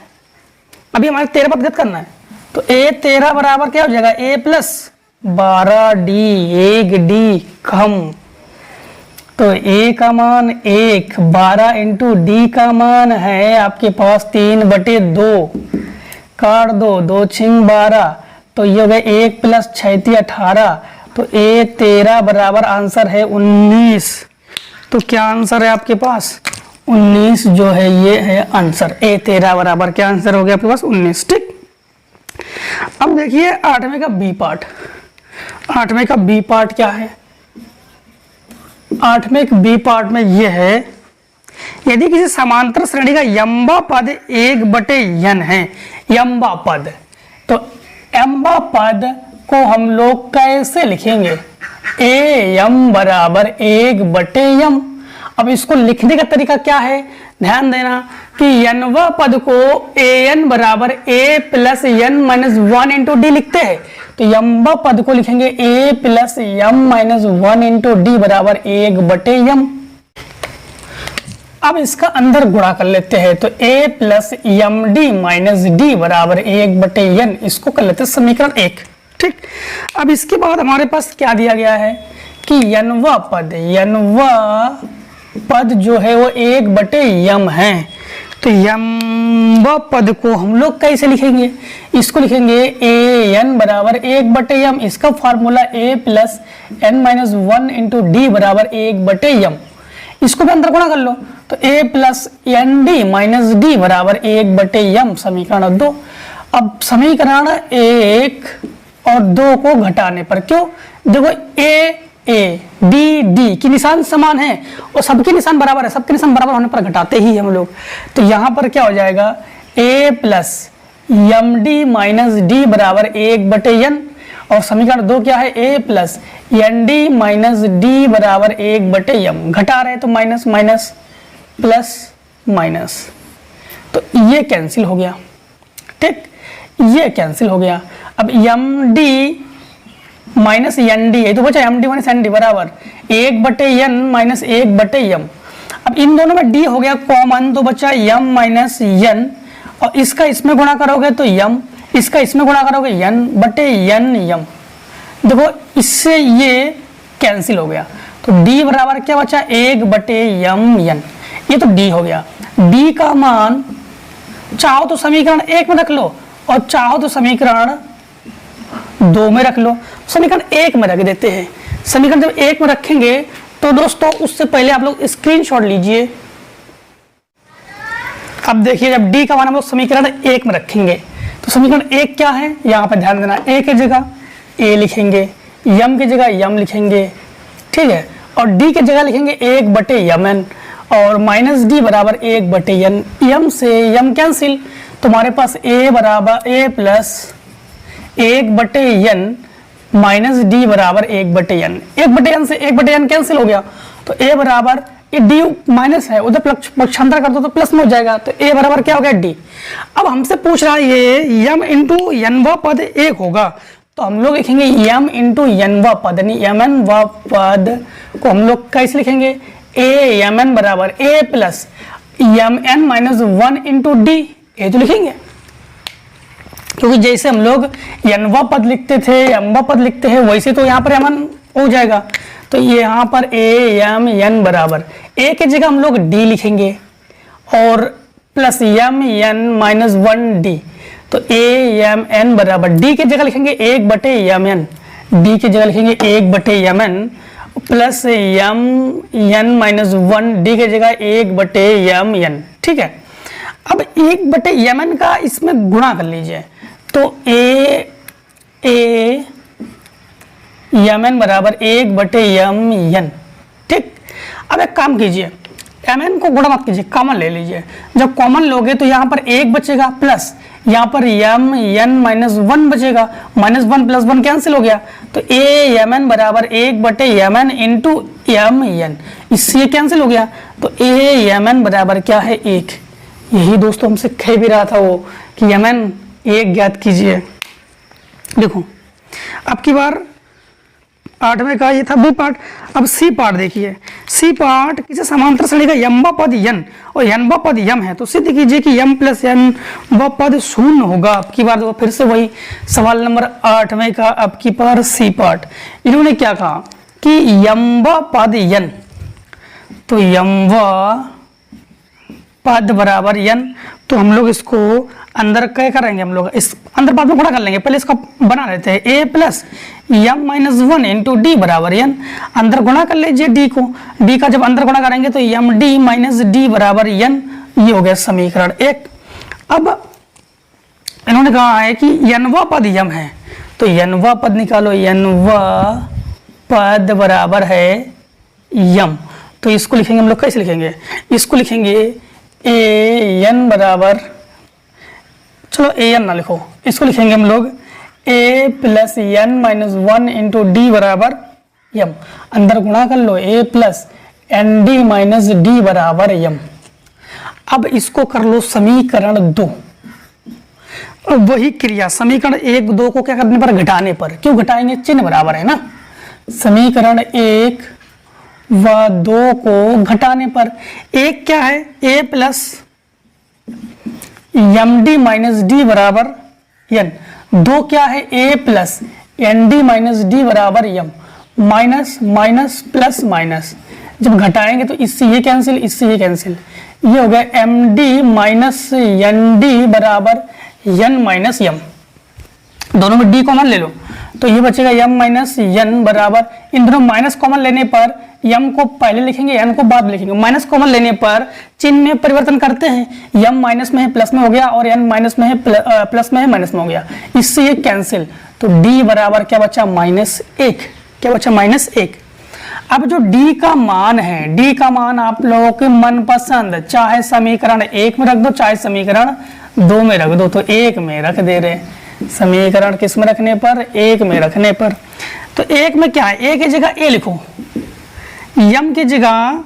S1: अभी हमारे 13 पद गत करना है, तो A13 बराबर क्या हो जाएगा, A प्लस 12D, 1D कम, तो A का मान 1, 12 इंटू D का मान है आपके पास 3 बटे 2, काट दो, 2 छिंग 12, तो ये हो गया 1 प्लस 6 18, तो A13 बराबर आंसर है 19। तो क्या आंसर है आपके पास, 19 जो है ये है आंसर। A13 बराबर क्या आंसर हो गया आपके पास, 19। ठीक, अब देखिए 8वें का बी पार्ट। 8वें का बी पार्ट क्या है, 8वें के बी पार्ट में ये है, यदि किसी समांतर श्रेणी का यम्बा पद 1/n है, यम्बा पद, तो यम्बा पद को हम लोग कैसे लिखेंगे, AM बराबर 1/m। अब इसको लिखने का तरीका क्या है, ध्यान देना कि यनवा पद को AN बराबर A plus n minus 1 into D लिखते हैं, तो यम्बा पद को लिखेंगे A plus m minus 1 into D बराबर 1/m। अब इसका अंदर गुणा कर लेते हैं, तो A plus MD minus D बराबर 1/n, इसको कर लेते हैं समीकरण 1। ठीक, अब इसके बाद हमारे पास क्या दिया गया है कि यनवा पद जो है वो 1/m है, तो यम्बा पद को हम लोग कैसे लिखेंगे, इसको लिखेंगे AN बराबर 1/m, इसका formula A plus n minus 1 into D बराबर 1/m, इसको भी अंदर गुणा कर लो, तो A plus ND minus D बराबर 1/m, समीकरण 2। अब समीकरण 1 और 2 को घटाने पर, क्यों, देखो A D की निशान समान है और सबके निशान बराबर है, सबके निशान बराबर होने पर घटाते ही हम लोग, तो यहाँ पर क्या हो जाएगा, A plus MD minus D बराबर 1/n, और समीकरण 2 क्या है, A plus ND minus D बराबर 1/m, घटा रहे तो माइनस माइनस प्लस माइनस, तो ये कैंसिल हो गया। ठीक, ये कैंसिल हो गया। अब MD माइनस ND, ये तो बचा MD माइनस ND बराबर 1/n माइनस 1/m। अब इन दोनों में D हो गया कॉमन, तो बचा m माइनस n, और इसका इसमें गुणा करोगे तो यम, इसका इसमें गुणा करोगे यन बटे यन यम। देखो इससे ये कैंसिल हो गया, तो d बराबर क्या बचा, 1 बटे यम यन। ये तो d हो गया। d का मान चाहो तो समीकरण 1 में रख लो और चाहो तो समीकरण 2 में रख लो। समीकरण 1 में रख देते हैं। समीकरण जब 1 में रखेंगे तो दोस्तों उससे पहले आप लोग स्क्रीनशॉट लीजिए। अब देखिए जब d का मान हम लोग समीकरण 1 में रखेंगे तो समीकरण 1 क्या है, यहाँ पर ध्यान देना, a की जगह a लिखेंगे, यम की जगह यम लिखेंगे, ठीक है, और d की जगह लिखेंगे 1 बटे यमन और माइनस डी बराबर 1 बटे यन। यम से यम कैंसिल, तुम्हारे पास a बराबर a प्लस 1 बटे यन माइनस डी बराबर 1 बटे यन। 1 बटे यन से 1 बटे यन कैंसिल हो गया, तो a बराबर, ये डी माइनस है, उधर पक्षांतर कर दो तो प्लस में हो जाएगा, तो a बराबर क्या हो गया, डी। अब हमसे पूछ रहा है ये यम इंटू यन व पद 1 होगा, तो हम लोग लिखेंगे यम इंटू यन व पद, यानी यमन व पद को हम लोग कैसे लिखेंगे, a यमन बराबर a plus M N minus 1 into D, ये तो लिखेंगे, क्योंकि जैसे हम लोग यनवा पद लिखते थे, यमवा पद लिखते हैं, वैसे तो यहाँ पर यमन हो जाएगा। तो ये यहाँ पर a यम यन बराबर a की जगह हम लोग d लिखेंगे और प्लस यम यन माइनस 1 डी, तो a यम एन बराबर d की जगह लिखेंगे 1 बटे यम एन, d की जगह लिखेंगे 1 बटे यम एन प्लस यम यन माइनस 1 डी की जगह 1 बटे यम यन, ठीक है। अब 1 बटे यमन का इसमें गुणा कर लीजिए, तो ए यमन बराबर 1 बटे यम यन, ठीक। अब एक काम कीजिए, mn को गुणा मत कीजिए, कॉमन ले लीजिए। जब कॉमन लोगे तो यहाँ पर 1 बचेगा प्लस यहाँ पर यम यन माइनस 1 बचेगा, माइनस 1 प्लस 1 कैंसिल हो गया, तो ए यमन बराबर 1 बटे यमन इंटू यम यन, इससे ये कैंसिल हो गया, तो ए यमन बराबर क्या है, 1। यही दोस्तों हमसे कह भी रहा था वो कि यमन 1 ज्ञात कीजिए। देखो अब की बार 8वें का ये था बी पार्ट। अब सी पार्ट देखिए, सी पार्ट किसी समांतर श्रेणी का यम व पद यन और यन व पद यम है, तो सिद्ध कीजिए कि यम प्लस यन व पद शून्य होगा। अब की बार देखो फिर से वही सवाल नंबर 8वें का, अब की बार सी पार्ट। इन्होंने क्या कहा कि यम व पद यन, तो यम व पद बराबर यन, तो हम लोग इसको अंदर क्या करेंगे, हम लोग इस अंदर बाद में गुणा कर लेंगे, पहले इसका बना लेते हैं a plus M minus 1 into D बराबर यन। अंदर गुणा कर लीजिए d को, d का जब अंदर गुणा करेंगे तो यम डी माइनस डी बराबर यन, ये हो गया समीकरण 1। अब इन्होंने कहा है कि यनवा पद यम है, तो यनवा पद निकालो, यनवा पद बराबर है यम, तो इसको लिखेंगे हम लोग कैसे लिखेंगे, इसको लिखेंगे ए एन बराबर, चलो ए एन ना लिखो, इसको लिखेंगे हम लोग a plus N minus 1 into D बराबर यम। अंदर गुणा कर लो, a plus N D minus D बराबर यम। अब इसको कर लो समीकरण 2। अब वही क्रिया समीकरण 1 2 को क्या करने पर, घटाने पर। क्यों घटाएंगे, चिन्ह बराबर है ना। समीकरण 1 व 2 को घटाने पर, एक क्या है, a plus M D minus D बराबर एन, 2 क्या है, a plus N D minus D बराबर M, minus minus plus minus, जब घटाएंगे तो इससे ये कैंसिल, इससे ये कैंसिल, ये हो गया M D minus N D बराबर एन माइनस यम। दोनों में d कॉमन ले लो तो ये बचेगा m माइनस एन बराबर, इन दोनों माइनस कॉमन लेने पर m को पहले लिखेंगे n को बाद में लिखेंगे। माइनस कॉमन लेने पर चिन्ह में परिवर्तन करते हैं, m माइनस में है प्लस में हो गया और n माइनस में है प्लस में है माइनस में हो गया, इससे ये कैंसिल, तो d बराबर क्या बचा, -1। क्या बचा, -1। अब जो d का मान है, d का मान आप लोगों के मनपसंद, चाहे समीकरण 1 में रख दो चाहे समीकरण 2 में रख दो, तो 1 में रख दे रहे, समीकरण किस में रखने पर, 1 में रखने पर। तो 1 में क्या है, a की जगह a लिखो, यम की जगह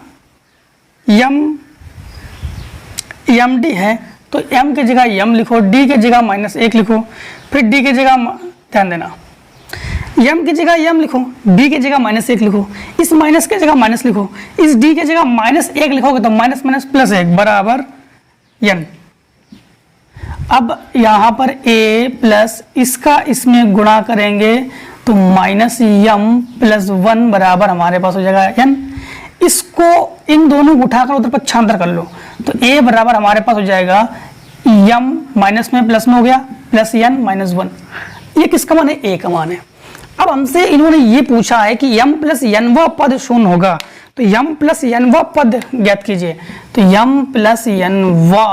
S1: यम डी है तो m की जगह यम लिखो, d की जगह -1 लिखो, फिर d की जगह ध्यान देना, m की जगह यम लिखो, d की जगह -1 लिखो, इस माइनस की जगह माइनस लिखो, इस d की जगह -1 लिखोगे तो माइनस माइनस प्लस 1 बराबर n। अब यहाँ पर a प्लस इसका इसमें गुणा करेंगे तो माइनस यम प्लस 1 बराबर हमारे पास हो जाएगा n। इसको इन दोनों को उठाकर उधर पक्षांतर कर लो तो a बराबर हमारे पास हो जाएगा यम माइनस में प्लस में हो गया प्लस n माइनस 1। ये किसका मान है? a का मान है। अब हमसे इन्होंने ये पूछा है कि m प्लस n व पद शून्य होगा तो m प्लस n व पद ज्ञात कीजिए। तो m प्लस n व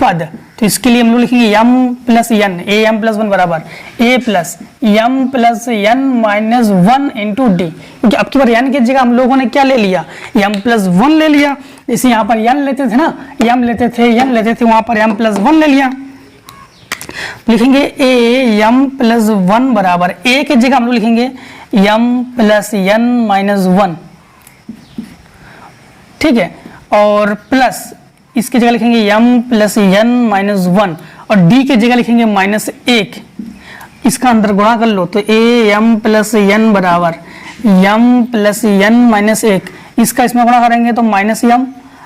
S1: पद, तो इसके लिए हम लोग लिखेंगे m plus n, a m plus 1 बराबर a plus m plus n minus 1 into D, क्योंकि अब की बार n की जगह हम लोगों ने क्या ले लिया? m प्लस 1 ले लिया। इसे यहाँ पर n लेते थे ना, m लेते थे वहां पर m प्लस 1 ले लिया। लिखेंगे a m प्लस 1 बराबर a की जगह हम लोग लिखेंगे m प्लस n माइनस 1, ठीक है, और प्लस इसकी जगह लिखेंगे m प्लस n माइनस 1 और d की जगह लिखेंगे माइनस 1। इसका अंदर गुणा कर लो तो a m प्लस n बराबर m प्लस n माइनस 1। इसका इसमें गुणा करेंगे तो माइनस m,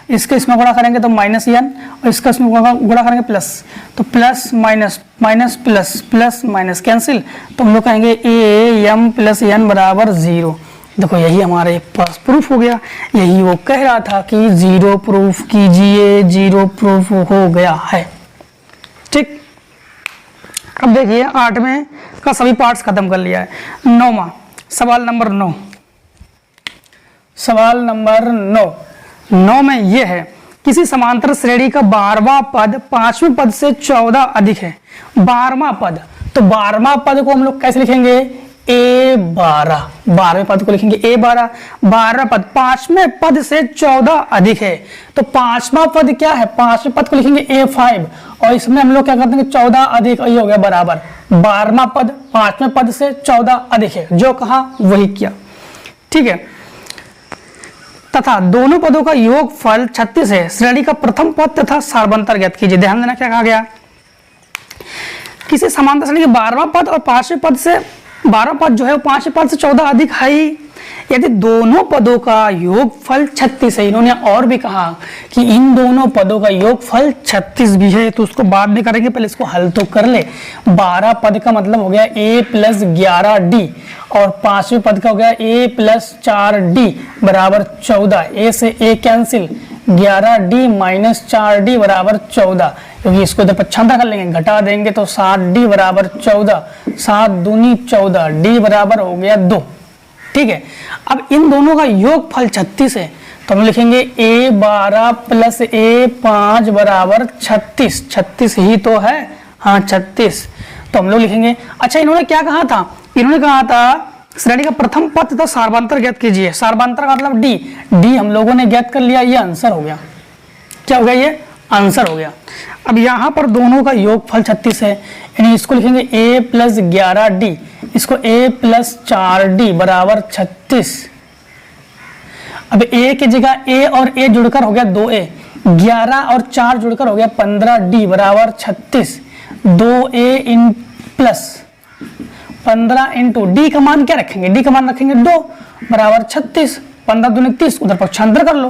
S1: इसका इसमें गुणा करेंगे तो माइनस n और इसका इसमें गुणा करेंगे प्लस, तो plus minus minus plus plus minus cancel, तो हम लोग कहेंगे a m प्लस n बराबर 0। देखो यही हमारे पास प्रूफ हो गया। यही वो कह रहा था कि 0 प्रूफ कीजिए, 0 प्रूफ हो गया है। ठीक, अब देखिए 8वें का सभी पार्ट्स खत्म कर लिया है। 9वां सवाल नंबर 9, सवाल नंबर 9 में यह है किसी समांतर श्रेणी का 12वां पद 5वें पद से 14 अधिक है। 12वां पद, तो 12वां पद को हम लोग कैसे लिखेंगे? a12, 12वें पद को लिखेंगे a12। 12वां पद 5वें पद से 14 अधिक है, तो 5वां पद क्या है? 5वें पद को लिखेंगे a5 और इसमें हम लोग क्या करते हैं? 14 अधिक, ये हो गया बराबर 12वां पद 5वें पद से 14 अधिक है, जो कहा वही किया। ठीक है, तथा दोनों पदों का योगफल 36 है। श्रेणी का प्रथम पद तथा सार्वंतर ज्ञात कीजिए। ध्यान देना क्या कहा गया? किसी समांतर श्रेणी के 12वां पद और 5वें पद से 12 पद जो है वो 5वें पद से 14 अधिक है ही। यदि दोनों पदों का योगफल 36 है, इन्होंने और भी कहा कि इन दोनों पदों का योगफल 36 भी है, तो उसको बाद में करेंगे, पहले इसको हल तो कर ले। 12 पद का मतलब हो गया a प्लस 11d और 5वें पद का हो गया a प्लस 4d बराबर 14। a से a cancel, 11d minus 4d बराबर 14, क्योंकि इसको इधर पक्षांतर कर लेंगे, घटा देंगे तो 7d बराबर 14, 7 दूनी 14, d बराबर हो गया 2। ठीक है, अब इन दोनों का योगफल 36 है, तो हम लिखेंगे a12 प्लस a5 बराबर 36। 36 ही तो है, हाँ 36, तो हम लोग लिखेंगे। अच्छा, इन्होंने क्या कहा था? इन्होंने कहा था श्रेणी का प्रथम पद तथा सार्वंतर ज्ञात कीजिए। सार्वंतर का मतलब d हम लोगों ने ज्ञात कर लिया, ये आंसर हो गया। क्या हो गया? ये आंसर हो गया। अब यहाँ पर दोनों का योगफल 36 है, यानी इसको लिखेंगे a प्लस 11d, इसको a प्लस 4d बराबर 36। अब a की जगह a और a जुड़कर हो गया 2a, 11 और 4 जुड़कर हो गया 15d बराबर 36। 2a in plus 15 into d का मान क्या रखेंगे? d का मान रखेंगे 2 बराबर 36। 15 दूनी 30, उधर पक्षांतर कर लो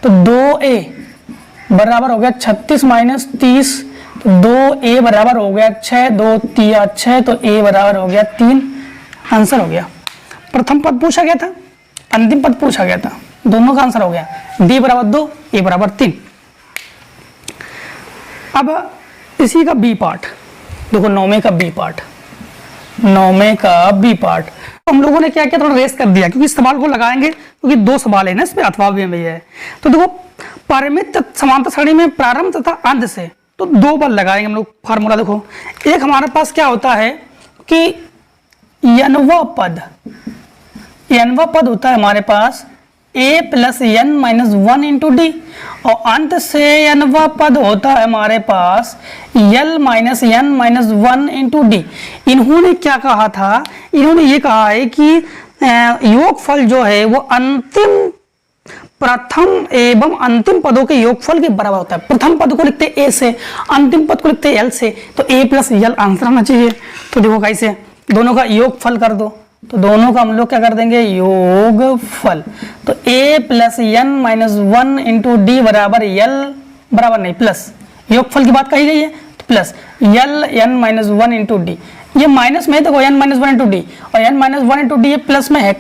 S1: तो 2a बराबर हो गया 36 माइनस 30, तो 2a बराबर हो गया 6, 2 तिया 6, तो a बराबर हो गया 3। आंसर हो गया। प्रथम पद पूछा गया था, अंतिम पद पूछा गया था, दोनों का आंसर हो गया। d बराबर 2, a बराबर 3। अब इसी का बी पार्ट देखो, 9वें का बी पार्ट, 9वें का बी पार्ट हम लोगों ने क्या किया? थोड़ा रेस कर दिया, क्योंकि इस सवाल को लगाएंगे, क्योंकि 2 सवाल है ना इसमें, अथवा भी है। तो देखो, परिमित समांतर श्रेणी में प्रारंभ तथा अंत से, तो 2 बार लगाएंगे हम लोग फार्मूला। देखो, एक हमारे पास क्या होता है कि n वां पद होता है हमारे पास a plus n minus 1 into d, और अंत से n वां पद होता है हमारे पास l minus n minus 1 into D. इन्होंने क्या कहा था? इन्होंने ये कहा है कि योगफल जो है वो अंतिम प्रथम एवं अंतिम पदों के योगफल के बराबर होता है। प्रथम पद को लिखते a से, अंतिम पद को लिखते l से, तो a प्लस l आंसर आना चाहिए। तो देखो कैसे, दोनों का योगफल कर दो, तो दोनों का हम लोग क्या कर देंगे? योगफल। तो a plus n minus 1 into D बराबर l बराबर नहीं प्लस योगफल की बात कही गई है, तो plus l n minus one into D, ये माइनस में है देखो n minus one into d, और n minus one into D ये प्लस में है,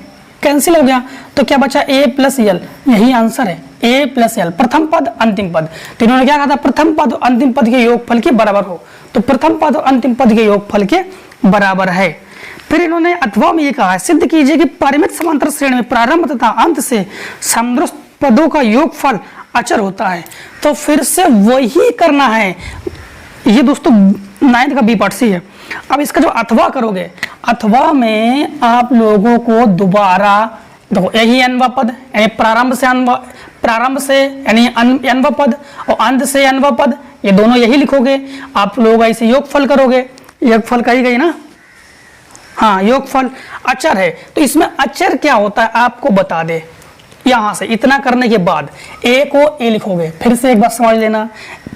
S1: कैंसिल हो गया, तो क्या बचा ए प्लस यल, यही आंसर है ए प्लस यल, प्रथम पद अंतिम पद। तो इन्होंने क्या कहा था, प्रथम पद और अंतिम पद के योगफल के बराबर हो, तो प्रथम पद और अंतिम पद के योगफल के बराबर है। फिर इन्होंने अथवा में ये कहा है, सिद्ध कीजिए कि परिमित समांतर श्रेणी में प्रारंभ तथा अंत से समदृश पदों का योगफल अचर होता है। तो फिर से वही करना है, ये दोस्तों 9th का बी पार्ट सी है। अब इसका जो अथवा करोगे, अथवा में आप लोगों को दोबारा देखो यही अनवा पद, यानी प्रारंभ से यानी अनवा पद और अंत से अनवा पद, ये दोनों यही लिखोगे। आप लोग ऐसे योगफल करोगे, योगफल कही गई ना, हाँ योगफल अचर है, तो इसमें अचर क्या होता है आपको बता दे। यहां से इतना करने के बाद ए को ए लिखोगे, फिर से एक बार समझ लेना,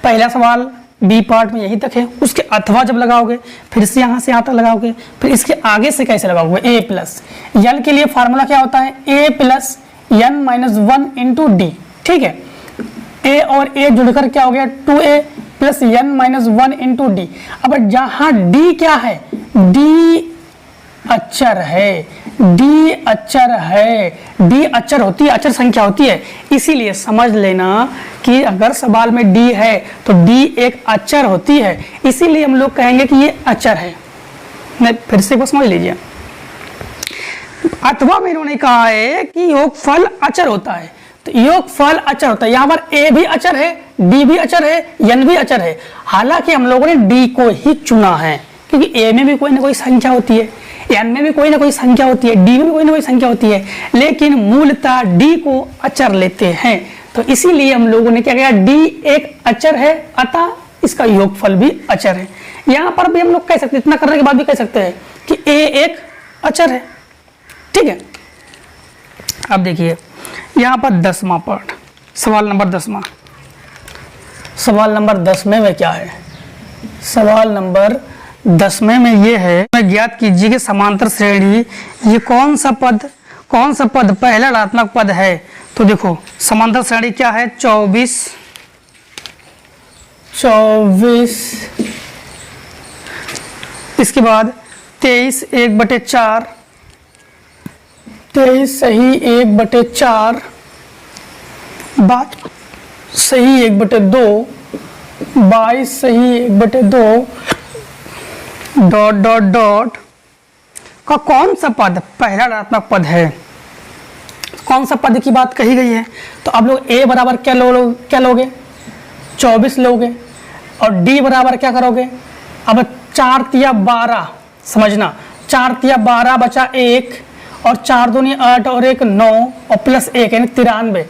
S1: पहला सवाल बी पार्ट में यही तक है, उसके अथवा जब लगाओगे फिर से यहां से यहाँ तक लगाओगे, फिर इसके आगे से कैसे लगाओगे, ए प्लस यल के लिए फार्मूला क्या होता है, a plus N minus one into D, ठीक है। ए और ए जुड़कर क्या हो गया 2a plus N minus one into D. अब जहां डी क्या है, डी अचर है, डी अचर है, डी अचर होती है, अचर संख्या होती है, इसीलिए समझ लेना कि अगर सवाल में डी है तो डी एक अचर होती है, इसीलिए हम लोग कहेंगे कि ये अचर है। मैं फिर से समझ लीजिए, अथवा में इन्होंने कहा है कि योगफल अचर होता है, तो योगफल अचर होता है, यहाँ पर ए भी अचर है, डी भी अचर है, एन भी अचर है। हालांकि हम लोगों ने डी को ही चुना है, क्योंकि ए में भी कोई ना कोई संख्या होती है, एन में भी कोई ना कोई संख्या होती है, डी में भी कोई ना कोई संख्या होती है, लेकिन मूलतः डी को अचर लेते हैं, तो इसीलिए हम लोगों ने क्या किया, डी एक अचर है, अतः इसका योगफल भी अचर है। यहाँ पर भी हम लोग कह सकते हैं, इतना करने के बाद भी कह सकते हैं कि ए एक अचर है, ठीक है। अब देखिए यहाँ पर 10वां पार्ट, सवाल नंबर 10वां, सवाल नंबर 10 में क्या है, सवाल नंबर 10 में ये है, ज्ञात कीजिए कि समांतर श्रेणी ये कौन सा पद पहला ऋणात्मक पद है। तो देखो समांतर श्रेणी क्या है, 24 इसके बाद 23 1/4, 23 सही 1/4, बात सही 1/2, 22 सही 1/2, डॉट डॉट डॉट का कौन सा पद पहला ऋणात्मक पद है, कौन सा पद की बात कही गई है। तो आप लोग a बराबर क्या लोगे 24 लोगे, और d बराबर क्या करोगे, अब 4 तिया 12, समझना 4 तिया 12 बचा 1, और 4 दूनी 8 और 1 9 और प्लस 1 यानी 93,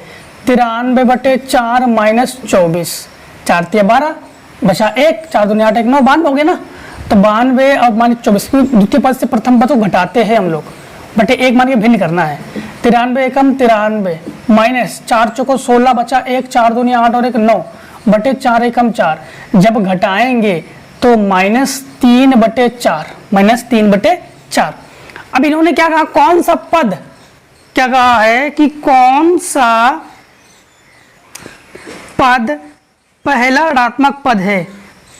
S1: 93/4 माइनस 24, 4 तिया 12 बचा 1, 4 दूनी 8 1 9 92 हो गया ना। तो 92 और माइनस 24 द्वितीय पद से प्रथम पद को घटाते हैं हम लोग, बटे 1 मान के भिन्न करना है, 93 एकम 93 माइनस 4 चौको 16 बचा 1, 4 दूनी 8 और 1 9 बटे 4 एकम 4, जब घटाएंगे तो -3/4, -3/4। अब इन्होंने क्या कहा, कौन सा पद, क्या कहा है कि कौन सा पद पहला ऋणात्मक पद है,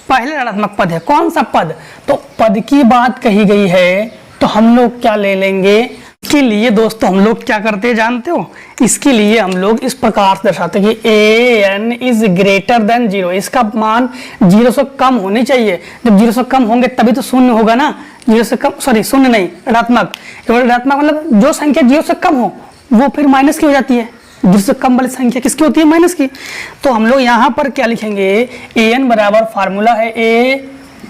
S1: पहला ऋणात्मक पद है, कौन सा पद। तो पद की बात कही गई है, तो हम लोग क्या ले लेंगे, इसके लिए दोस्तों हम लोग क्या करते हैं जानते हो, इसके लिए हम लोग इस प्रकार से दर्शाते हैं कि an इज ग्रेटर देन 0, इसका मान 0 से कम होनी चाहिए, जब 0 से कम होंगे तभी तो शून्य होगा ना, 0 से कम, सॉरी शून्य नहीं, ऋणात्मक, ऋणात्मक मतलब जो संख्या 0 से कम हो वो फिर माइनस की हो जाती है, 0 से कम वाली संख्या किसकी होती है, माइनस की। तो हम लोग यहाँ पर क्या लिखेंगे, an बराबर फार्मूला है a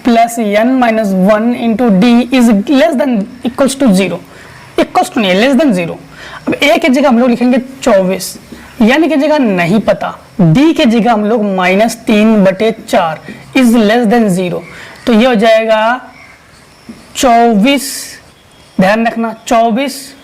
S1: plus n minus 1 into D is less than equals to 0, equals to नहीं लेस देन 0। अब a के जगह हम लोग लिखेंगे 24, n की जगह नहीं पता, d के जगह हम लोग -3/4 इज लेस देन 0, तो ये हो जाएगा 24, ध्यान रखना 24,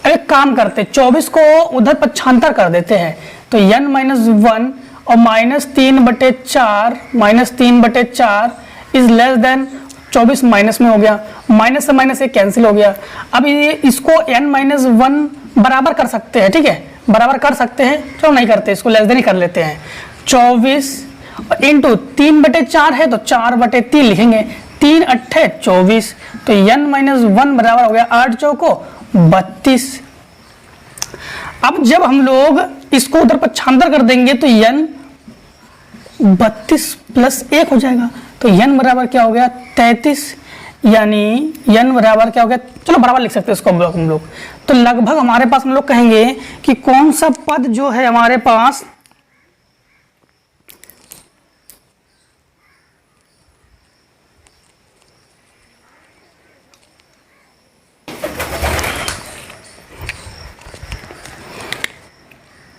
S1: एक काम करते 24 को उधर पक्षांतर कर देते हैं, तो n माइनस 1 और -3/4 इज लेस देन 24 माइनस में हो गया, माइनस से माइनस एक कैंसिल हो गया। अब ये इसको n माइनस 1 बराबर कर सकते हैं, ठीक है, बराबर कर सकते हैं, चलो नहीं करते, इसको लेस देन ही कर लेते हैं, 24 इंटू 3/4 है तो 4/3 लिखेंगे, 3 अट्ठे 24, तो n माइनस 1 बराबर हो गया 8 चौको 32। अब जब हम लोग इसको उधर पक्षांतर कर देंगे तो n 32 प्लस 1 हो जाएगा, तो n बराबर क्या हो गया 33, यानी n बराबर क्या हो गया, चलो बराबर लिख सकते हैं इसको हम लोग। तो लगभग हमारे पास हम लोग कहेंगे कि कौन सा पद जो है हमारे पास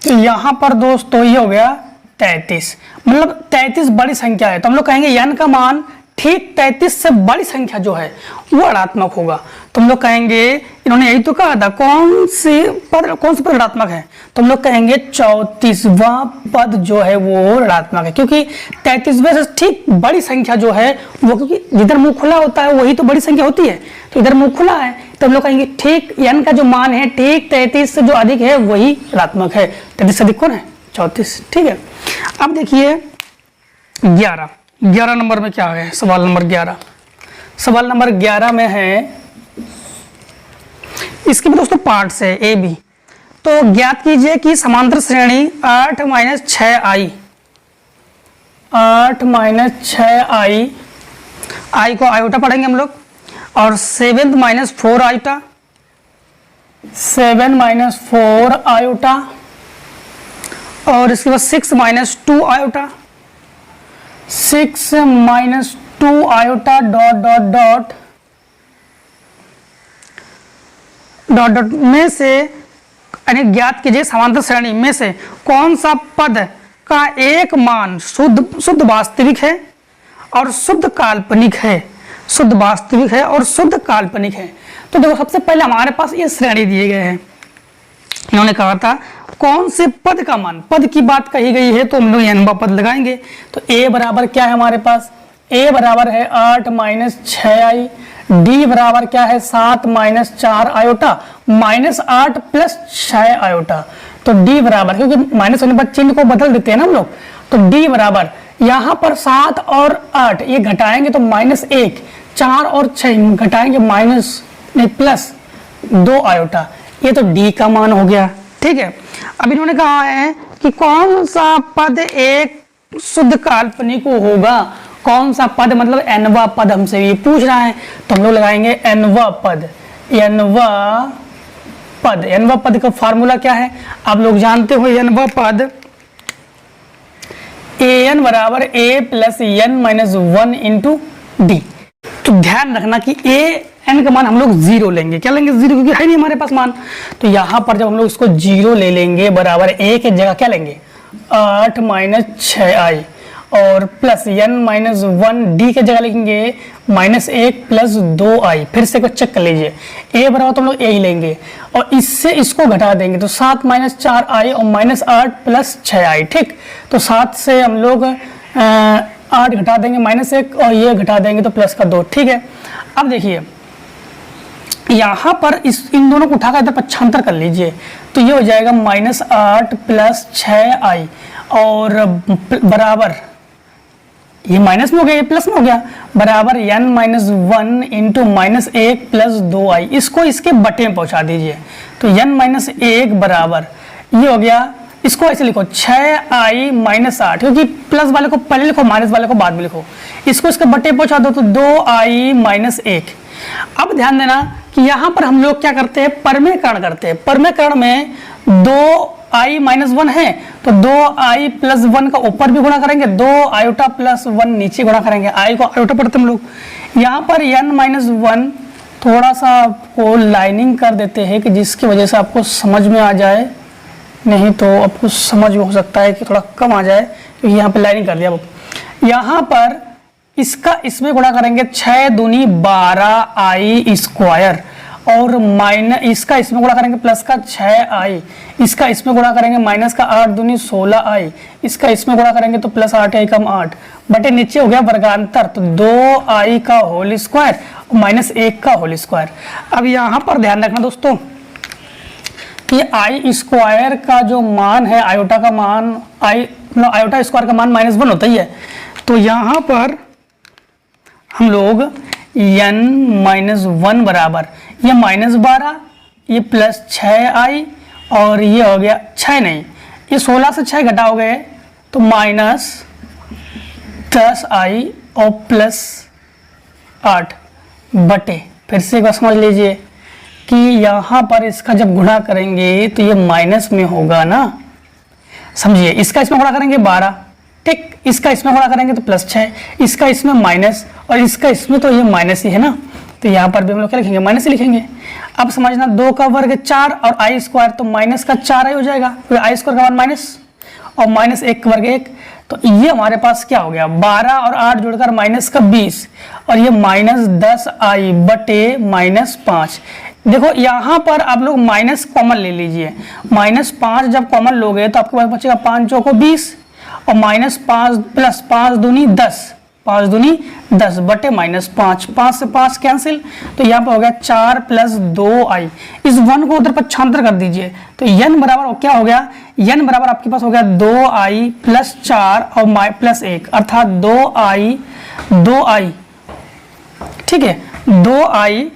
S1: तो यहां पर दोस्तों ये हो गया 33, मतलब 33 बड़ी संख्या है, तो हम लोग कहेंगे n का मान ठीक 33 से बड़ी संख्या जो है वो ऋणात्मक होगा। तो हम लोग कहेंगे, इन्होंने यही तो कहा था कौन से पद ऋणात्मक है, तो हम लोग कहेंगे 34वां पद जो है वो ऋणात्मक है, क्योंकि 33वें से ठीक बड़ी संख्या जो है वो, क्योंकि जिधर मुंह खुला होता है वही तो बड़ी संख्या होती है, तो इधर मुंह खुला है, तो हम लोग कहेंगे ठीक n का जो मान है ठीक 33 से जो अधिक है वही ऋणात्मक है। 33 से अधिक कौन है 34, ठीक है। अब देखिए 11 नंबर में क्या है, सवाल नंबर 11। सवाल नंबर 11 में है, इसके भी दोस्तों पार्ट से ए बी। तो ज्ञात कीजिए कि समांतर श्रेणी 8 माइनस 6i, 8 माइनस 6i, आई को आयोटा पढ़ेंगे हम लोग, और 7 माइनस 4 आयोटा, 7 माइनस 4 आयोटा, और इसके बाद 6 minus 2 iota, 6 minus 2 iota dot dot dot dot dot में से, यानी ज्ञात कीजिए समांतर श्रेणी में से कौन सा पद का एक मान शुद्ध वास्तविक है और शुद्ध काल्पनिक है, शुद्ध वास्तविक है और शुद्ध काल्पनिक है। तो देखो सबसे पहले हमारे पास ये श्रेणी दिए गए हैं, इन्होंने कहा था कौन से पद का मान, पद की बात कही गई है तो हम लोग n पद लगाएंगे। तो a बराबर क्या है हमारे पास, a बराबर है 8 माइनस 6i, d बराबर क्या है 7 minus 4 iota minus 8 plus 6 iota. तो d बराबर, क्योंकि माइनस होने पर चिन्ह को बदल देते हैं ना हम लोग, तो d बराबर यहाँ पर 7 और 8 ये घटाएंगे तो माइनस 1, 4 और 6 घटाएंगे माइनस नहीं प्लस 2 आयोटा, ये तो d का मान हो गया, ठीक है। अब इन्होंने कहा है कि कौन सा पद एक शुद्ध काल्पनिक होगा, कौन सा पद मतलब nवा पद हमसे ये पूछ रहा है, तो हम लोग लगाएंगे nवा पद। nवा पद का फार्मूला क्या है आप लोग जानते हो, nवा पद an बराबर a plus n minus 1 into D. तो ध्यान रखना कि an का मान हम लोग 0 लेंगे, क्या लेंगे 0, क्योंकि है नहीं हमारे पास मान। तो यहाँ पर जब हम लोग इसको 0 ले लेंगे बराबर a के जगह क्या लेंगे 8 माइनस 6i, और प्लस n माइनस 1 d के जगह लिखेंगे माइनस 1 प्लस 2i। फिर से चेक कर लीजिए, a बराबर तो हम लोग a ही लेंगे और इससे इसको घटा देंगे तो 7 माइनस 4i और माइनस 8 प्लस 6i, ठीक। तो 7 से हम लोग 8 घटा देंगे माइनस 1 और ये घटा देंगे तो प्लस का 2, ठीक है। अब देखिए यहाँ पर इन दोनों को उठाकर इधर पक्षांतर कर लीजिए तो ये हो जाएगा माइनस 8 प्लस 6i और बराबर, ये माइनस में हो गया ये प्लस में हो गया, बराबर n minus 1 into minus 1 plus 2i। इसको इसके बटे में पहुंचा दीजिए तो n माइनस 1 बराबर ये हो गया, इसको ऐसे लिखो 6i माइनस 8, क्योंकि प्लस वाले को पहले लिखो माइनस वाले को बाद में लिखो, इसको इसके बटे पहुंचा दो तो 2i माइनस 1। अब ध्यान देना कि यहाँ पर हम लोग क्या करते हैं परमेयकरण करते हैं, परमेयकरण में 2i माइनस 1 है तो 2i प्लस 1 का ऊपर भी गुणा करेंगे, 2 आयोटा प्लस 1 नीचे गुणा करेंगे, i को आयोटा पढ़ते हम लोग। यहाँ पर n माइनस 1 थोड़ा सा आपको लाइनिंग कर देते हैं कि जिसकी वजह से आपको समझ में आ जाए, नहीं तो आपको समझ में हो सकता है कि थोड़ा कम आ जाए, क्योंकि यहाँ पे लाइनिंग कर दिया। यहाँ पर इसका इसमें गुणा करेंगे 6 दूनी 12i स्क्वायर और माइनस इसका इसमें गुणा करेंगे प्लस का 6i, इसका इसमें गुणा करेंगे माइनस का 8 दूनी 16i, इसका इसमें गुणा करेंगे तो प्लस 8i कम 8 बटे नीचे हो गया वर्गांतर तो 2i का होल स्क्वायर माइनस 1 का होल स्क्वायर। अब यहाँ पर ध्यान रखना दोस्तों कि i स्क्वायर का जो मान है, आयोटा का मान i मतलब आयोटा स्क्वायर का मान -1 होता ही है। तो यहाँ पर हम लोग n-1 बराबर ये -12, ये +6i और ये हो गया 6 नहीं, ये 16 से 6 घटा हो गए तो -10i और +8 बटे, फिर से एक बार समझ लीजिए कि यहाँ पर इसका जब गुणा करेंगे तो ये माइनस में होगा ना, समझिए। इसका इसमें गुणा करेंगे 12, ठीक, इसका इसमें गुणा करेंगे तो +6, इसका इसमें माइनस और इसका इसमें तो ये माइनस ही है ना, तो यहाँ पर भी हम लोग क्या लिखेंगे, माइनस ही लिखेंगे। अब समझना 2 का वर्ग 4 और i स्क्वायर तो -4i हो जाएगा, फिर i स्क्वायर का मान माइनस और -1 का वर्ग 1, तो ये हमारे पास क्या हो गया 12 और 8 जुड़कर -20 और ये -10i बटे -5। देखो यहाँ पर आप लोग माइनस कॉमन ले लीजिए, -5 जब कॉमन लोगे तो आपके पास बचेगा 5 चौको 20 और -5 + 5 दूनी 10, 5 दूनी 10 बटे -5, 5 से 5 कैंसिल, तो यहाँ पर हो गया 4 + 2i। इस 1 को उधर पक्षांतर कर दीजिए तो n बराबर क्या हो गया, n बराबर आपके पास हो गया 2i + 4 और +1 अर्थात 2i, ठीक है, 2i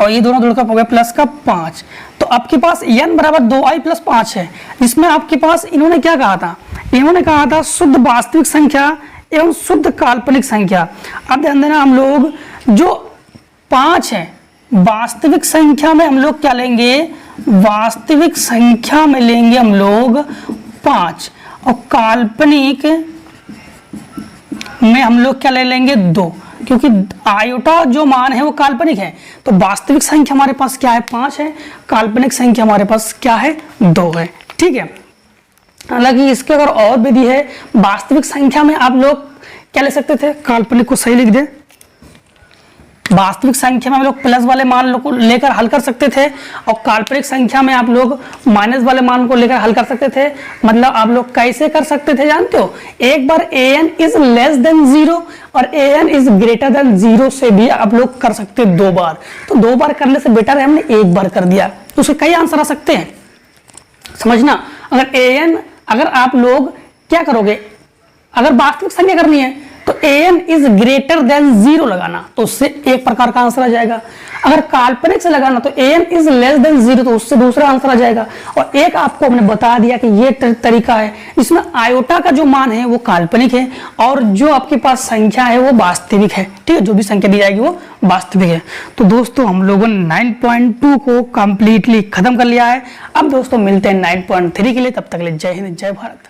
S1: और ये दोनों जुड़कर हो गया प्लस का 5। तो आपके पास n बराबर 2i + 5 है, जिसमें आपके पास इन्होंने क्या कहा था, इन्होंने कहा था शुद्ध वास्तविक संख्या एवं शुद्ध काल्पनिक संख्या। अब ध्यान देना, हम लोग जो 5 है वास्तविक संख्या में हम लोग क्या लेंगे, वास्तविक संख्या में लेंगे हम लोग 5 और काल्पनिक में हम लोग क्या ले लेंगे 2, क्योंकि आयोटा जो मान है वो काल्पनिक है। तो वास्तविक संख्या हमारे पास क्या है 5 है, काल्पनिक संख्या हमारे पास क्या है 2 है, ठीक है। हालांकि इसके अगर और विधि है, वास्तविक संख्या में आप लोग क्या ले सकते थे, काल्पनिक को सही लिख दे, वास्तविक संख्या में हम लोग प्लस वाले मान को लेकर हल कर सकते थे और काल्पनिक संख्या में आप लोग माइनस वाले मान को लेकर हल कर सकते थे। मतलब आप लोग कैसे कर सकते थे जानते हो, एक बार an इज लेस देन 0 और an इज ग्रेटर देन 0 से भी आप लोग कर सकते 2 बार। तो 2 बार करने से बेटर है हमने 1 बार कर दिया, तो उसके कई आंसर आ सकते हैं। समझना, अगर आप लोग क्या करोगे, अगर वास्तविक संख्या करनी है तो an इज ग्रेटर देन 0 लगाना, तो उससे एक प्रकार का आंसर आ जाएगा। अगर काल्पनिक से लगाना तो an इज लेस देन 0, तो उससे दूसरा आंसर आ जाएगा। और एक आपको हमने बता दिया कि ये तरीका है, इसमें आयोटा का जो मान है वो काल्पनिक है और जो आपके पास संख्या है वो वास्तविक है, ठीक है, जो भी संख्या दी जाएगी वो वास्तविक है। तो दोस्तों हम लोगों ने 9.2 को कंप्लीटली खत्म कर लिया है। अब दोस्तों मिलते हैं 9.3 के लिए, तब तक के लिए जय हिंद जय भारत।